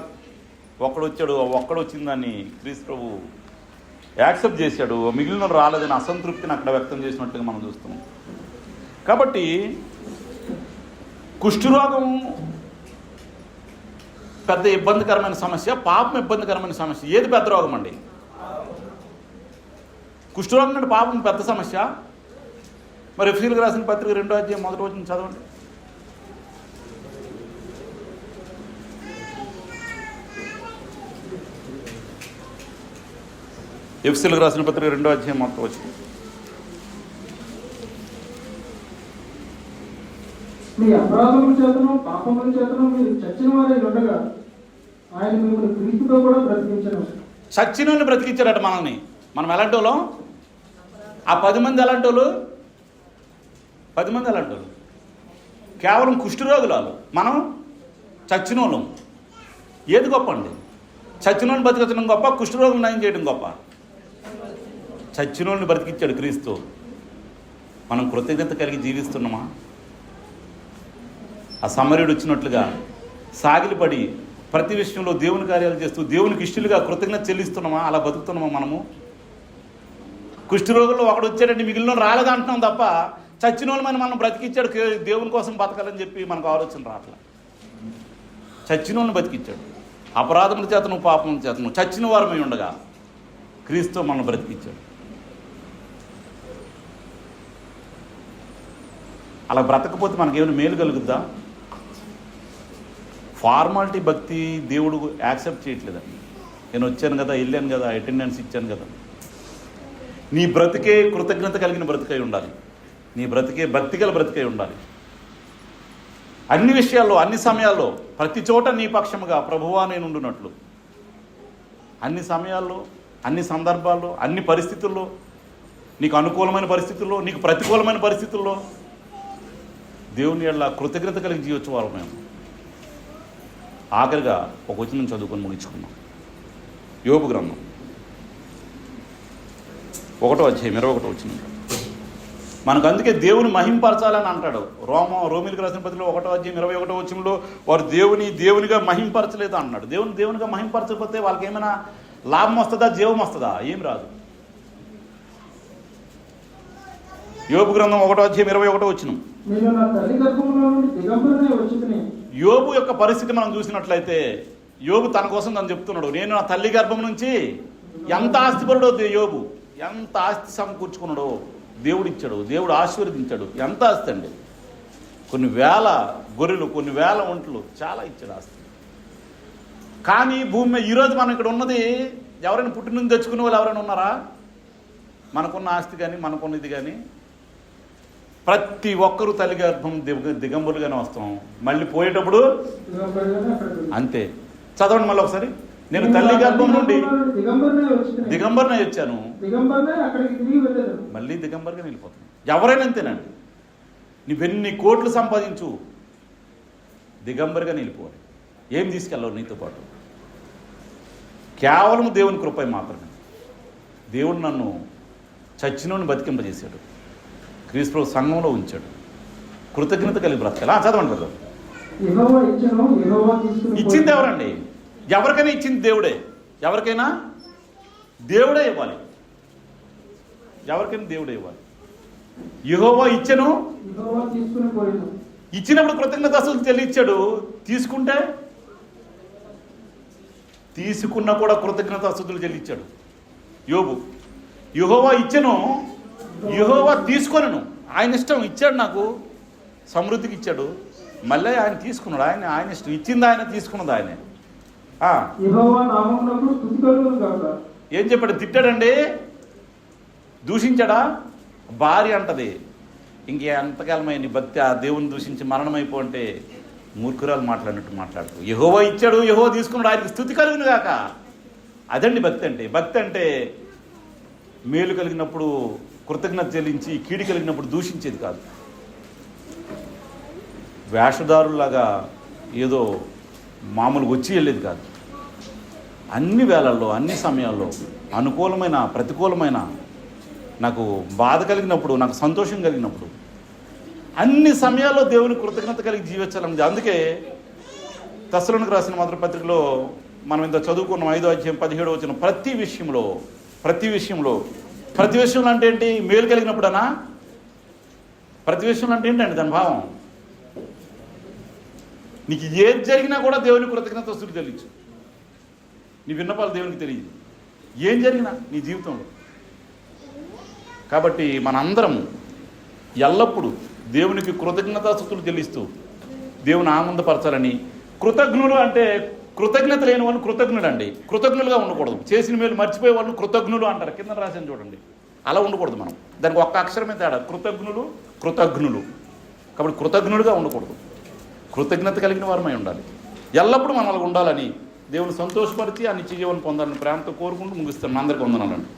ఒక్కడు వచ్చిందని క్రీస్తు ప్రభు యాక్సెప్ట్ చేశాడు, మిగిలిన రాలేదని అసంతృప్తిని అక్కడ వ్యక్తం చేసినట్లుగా మనం చూస్తున్నాం. కాబట్టి కుష్ఠరోగం పెద్ద ఇబ్బందికరమైన సమస్య, పాపం ఇబ్బందికరమైన సమస్య. ఏది పెద్ద రోగం అండి? కుష్ఠరోగం అంటే పాపం పెద్ద సమస్య. మరి ఎఫెసీయులకు రాసిన పత్రిక 2వ అధ్యాయం 1వ వచనం చదవండి. ఎఫెసీయులకు రాసిన పత్రిక 2వ అధ్యాయం 1వ వచనం. మీ అపరాధముల చేతను పాపముల చేతను మీరు చచ్చిన వారై ఉండగా ఆయన మిమ్మల్ని క్రీస్తుతో కూడా బ్రతికించను. చచ్చినోని బ్రతికించారట మనల్ని. మనం ఎలాంటి వాళ్ళం? ఆ 10 మంది ఎలాంటి వాళ్ళు? 10 మంది ఎలాంటి వాళ్ళు? కేవలం కుష్ఠరోగులు వాళ్ళు, మనం చచ్చినోళ్ళం. ఏది గొప్ప అండి? చచ్చినోని బ్రతికించడం గొప్ప, కుష్ఠరోగులు నయం చేయడం గొప్ప? చచ్చినోళ్ళని బ్రతికించాడు క్రీస్తు. మనం కృతజ్ఞత కలిగి జీవిస్తున్నామా? ఆ సమరయుడు వచ్చినట్లుగా సాగిలిపడి ప్రతి విషయంలో దేవుని కార్యాలు చేస్తూ దేవునికి ఇష్టలుగా కృతజ్ఞత చెల్లిస్తున్నామా? అలా బతుకుతున్నామా మనము? కుష్ఠరోగుల్లో ఒకడు వచ్చాడంటే మిగిలిన రాలేదంటున్నాం తప్ప చచ్చిన వాళ్ళు మనం బ్రతికించాడు, దేవుని కోసం బతకాలని చెప్పి మనకు ఆలోచన రావట్లే. చచ్చిన వాళ్ళని బతికించాడు. అపరాధముల చేతను పాపముల చేతను చచ్చిన వారమై ఉండగా క్రీస్తు మనం బ్రతికించాడు. అలా బ్రతకపోతే మనకేమైనా మేలు కలుగుద్దా? ఫార్మాలిటీ భక్తి దేవుడు యాక్సెప్ట్ చేయట్లేదండి. నేను వచ్చాను కదా, వెళ్ళాను కదా, అటెండెన్స్ ఇచ్చాను కదా. నీ బ్రతికే కృతజ్ఞత కలిగిన బ్రతికై ఉండాలి. నీ బ్రతికే భక్తిగల బ్రతికై ఉండాలి. అన్ని విషయాల్లో, అన్ని సమయాల్లో, ప్రతి చోట నీ పక్షముగా ప్రభువా నేను ఉండునట్లు, అన్ని సమయాల్లో, అన్ని సందర్భాల్లో, అన్ని పరిస్థితుల్లో, నీకు అనుకూలమైన పరిస్థితుల్లో, నీకు ప్రతికూలమైన పరిస్థితుల్లో దేవుని యెడల కృతజ్ఞత కలిగి జీవించే వాళ్ళం మేము. ఆఖరిగా ఒక వచనం చదువుకొని ముగించుకున్నాం. యోబు గ్రంథం 1వ అధ్యాయం 21వ వచనం. మనకు అందుకే దేవుని మహింపరచాలని అంటాడు. రోమీలకు రాసిన పత్రికలో 1వ అధ్యాయం 21వ వచనంలో వారు దేవునిగా మహింపరచలేదు అన్నాడు. దేవునిగా మహింపరచకపోతే వాళ్ళకి ఏమైనా లాభం వస్తుందా, జీవం వస్తుందా? ఏం రాదు. యోబు గ్రంథం 1వ అధ్యాయం 21వ వచనం. యోబు యొక్క పరిస్థితి మనం చూసినట్లయితే యోబు తన కోసం తను చెప్తున్నాడు, నేను నా తల్లి గర్భం నుంచి ఎంత ఆస్తిపరుడో యోబు, ఎంత ఆస్తి సమకూర్చుకున్నాడో దేవుడు ఇచ్చాడు, దేవుడు ఆశీర్వదించాడు. ఎంత ఆస్తి అండి! కొన్ని వేల గొర్రెలు, కొన్ని వేల ఒంట్లు, చాలా ఇచ్చాడు ఆస్తి. కానీ భూమి మీద ఈరోజు మనం ఇక్కడ ఉన్నది ఎవరైనా పుట్టి నుంచి తెచ్చుకునే వాళ్ళు ఎవరైనా ఉన్నారా? మనకున్న ఆస్తి కానీ మనకున్న ఇది కానీ ప్రతి ఒక్కరూ తల్లి గర్భం దిగంబరులుగానే వస్తాం. మళ్ళీ పోయేటప్పుడు అంతే. చదవండి మళ్ళీ ఒకసారి. నేను తల్లి గర్భం నుండి దిగంబరునే వచ్చాను, మళ్ళీ దిగంబరుగా వెళ్ళిపోతాను. ఎవరైనా అంతేనండి. నువ్వెన్ని కోట్లు సంపాదించు, దిగంబరిగా నిలిపోవాలి. ఏం తీసుకెళ్ళవు నీతో పాటు? కేవలం దేవుని కృప మాత్రమే. దేవుడు నన్ను చచ్చినోని బతికింపజేశాడు, క్రీస్తు సంఘంలో ఉంచాడు. కృతజ్ఞత కలిగి బ్రతకాలి. చదవండి బ్రదర్. యెహోవా ఇచ్చెను, యెహోవా తీసుకుని ఇచ్చింది ఎవరండి? ఎవరికైనా ఇచ్చింది దేవుడే. ఎవరికైనా దేవుడే ఇవ్వాలి. ఎవరికైనా దేవుడే ఇవ్వాలి. యెహోవా ఇచ్చెను, యెహోవా తీసుకుని పోయెను. ఇచ్చినప్పుడు కృతజ్ఞతాస్తుతులు చెల్లించాడు. తీసుకుంటే తీసుకున్నా కూడా కృతజ్ఞతాస్తుతులు చెల్లించాడు యోబు. యెహోవా ఇచ్చెను, యెహోవా తీసుకొనెను. ఆయన ఇష్టం, ఇచ్చాడు, నాకు సమృద్ధికి ఇచ్చాడు. మళ్ళీ ఆయన తీసుకున్నాడు. ఆయన ఇష్టం. ఇచ్చింది ఆయన, తీసుకున్నది ఆయనే. యెహోవా నామమునకు స్తుతి కలుగును గాక. ఏం చెప్పాడు? తిట్టాడండి, దూషించాడా? భార్య అంటది, ఇంకెంతకాలమైన నీ భక్తి ఆ దేవుని దూషించి మరణమైపో అంటే మూర్ఖురాలు మాట్లాడినట్టు మాట్లాడుతూ, యెహోవా ఇచ్చాడు, యెహోవా తీసుకున్నాడు, ఆయనకి స్తుతి కలుగును గాక. అదండి భక్తి అంటే. భక్తి అంటే మేలు కలిగినప్పుడు కృతజ్ఞత చెల్లించి, కీడు కలిగినప్పుడు దూషించేది కాదు. వేషధారులాగా ఏదో మామూలుగా వచ్చి వెళ్ళేది కాదు. అన్ని వేళల్లో, అన్ని సమయాల్లో, అనుకూలమైన ప్రతికూలమైన, నాకు బాధ కలిగినప్పుడు, నాకు సంతోషం కలిగినప్పుడు, అన్ని సమయాల్లో దేవుని కృతజ్ఞత కలిగి జీవించాలన్నది. అందుకే తెస్సలోనికీయులకు రాసిన మొదటి పత్రికలో మనం ఇంత చదువుకున్నాం, 5వ అధ్యాయం 17వ వచనం. ప్రతి విషయంలో అంటే ఏంటి? మేలు కలిగినప్పుడనా? ప్రతి విషయంలో అంటే ఏంటండి దాని భావం? నీకు ఏది జరిగినా కూడా దేవుని కృతజ్ఞతాస్తుతులు చెల్లించు. నీ విన్నపాలు దేవునికి తెలియదు, ఏం జరిగినా నీ జీవితంలో. కాబట్టి మనందరం ఎల్లప్పుడూ దేవునికి కృతజ్ఞతాస్తుతులు చెల్లిస్తూ దేవుని ఆనందపరచాలని. కృతజ్ఞులు అంటే కృతజ్ఞత లేని వాళ్ళు కృతజ్ఞులు అండి. కృతజ్ఞులుగా ఉండకూడదు. చేసిన మేలు మర్చిపోయే వాళ్ళు కృతజ్ఞులు అంటారు. కింద రాసిన చూడండి. అలా ఉండకూడదు మనం. దానికి ఒక్క అక్షరమే తేడా. కృతజ్ఞులు. కాబట్టి కృతజ్ఞులుగా ఉండకూడదు, కృతజ్ఞత కలిగిన వారమై ఉండాలి. ఎల్లప్పుడూ మనం అలా ఉండాలని దేవుని సంతోషపరిచి ఆ నిత్య జీవనం పొందాలని ప్రేమతో కోరుకుంటూ ముగిస్తాను. అందరికీ వందనాలండి.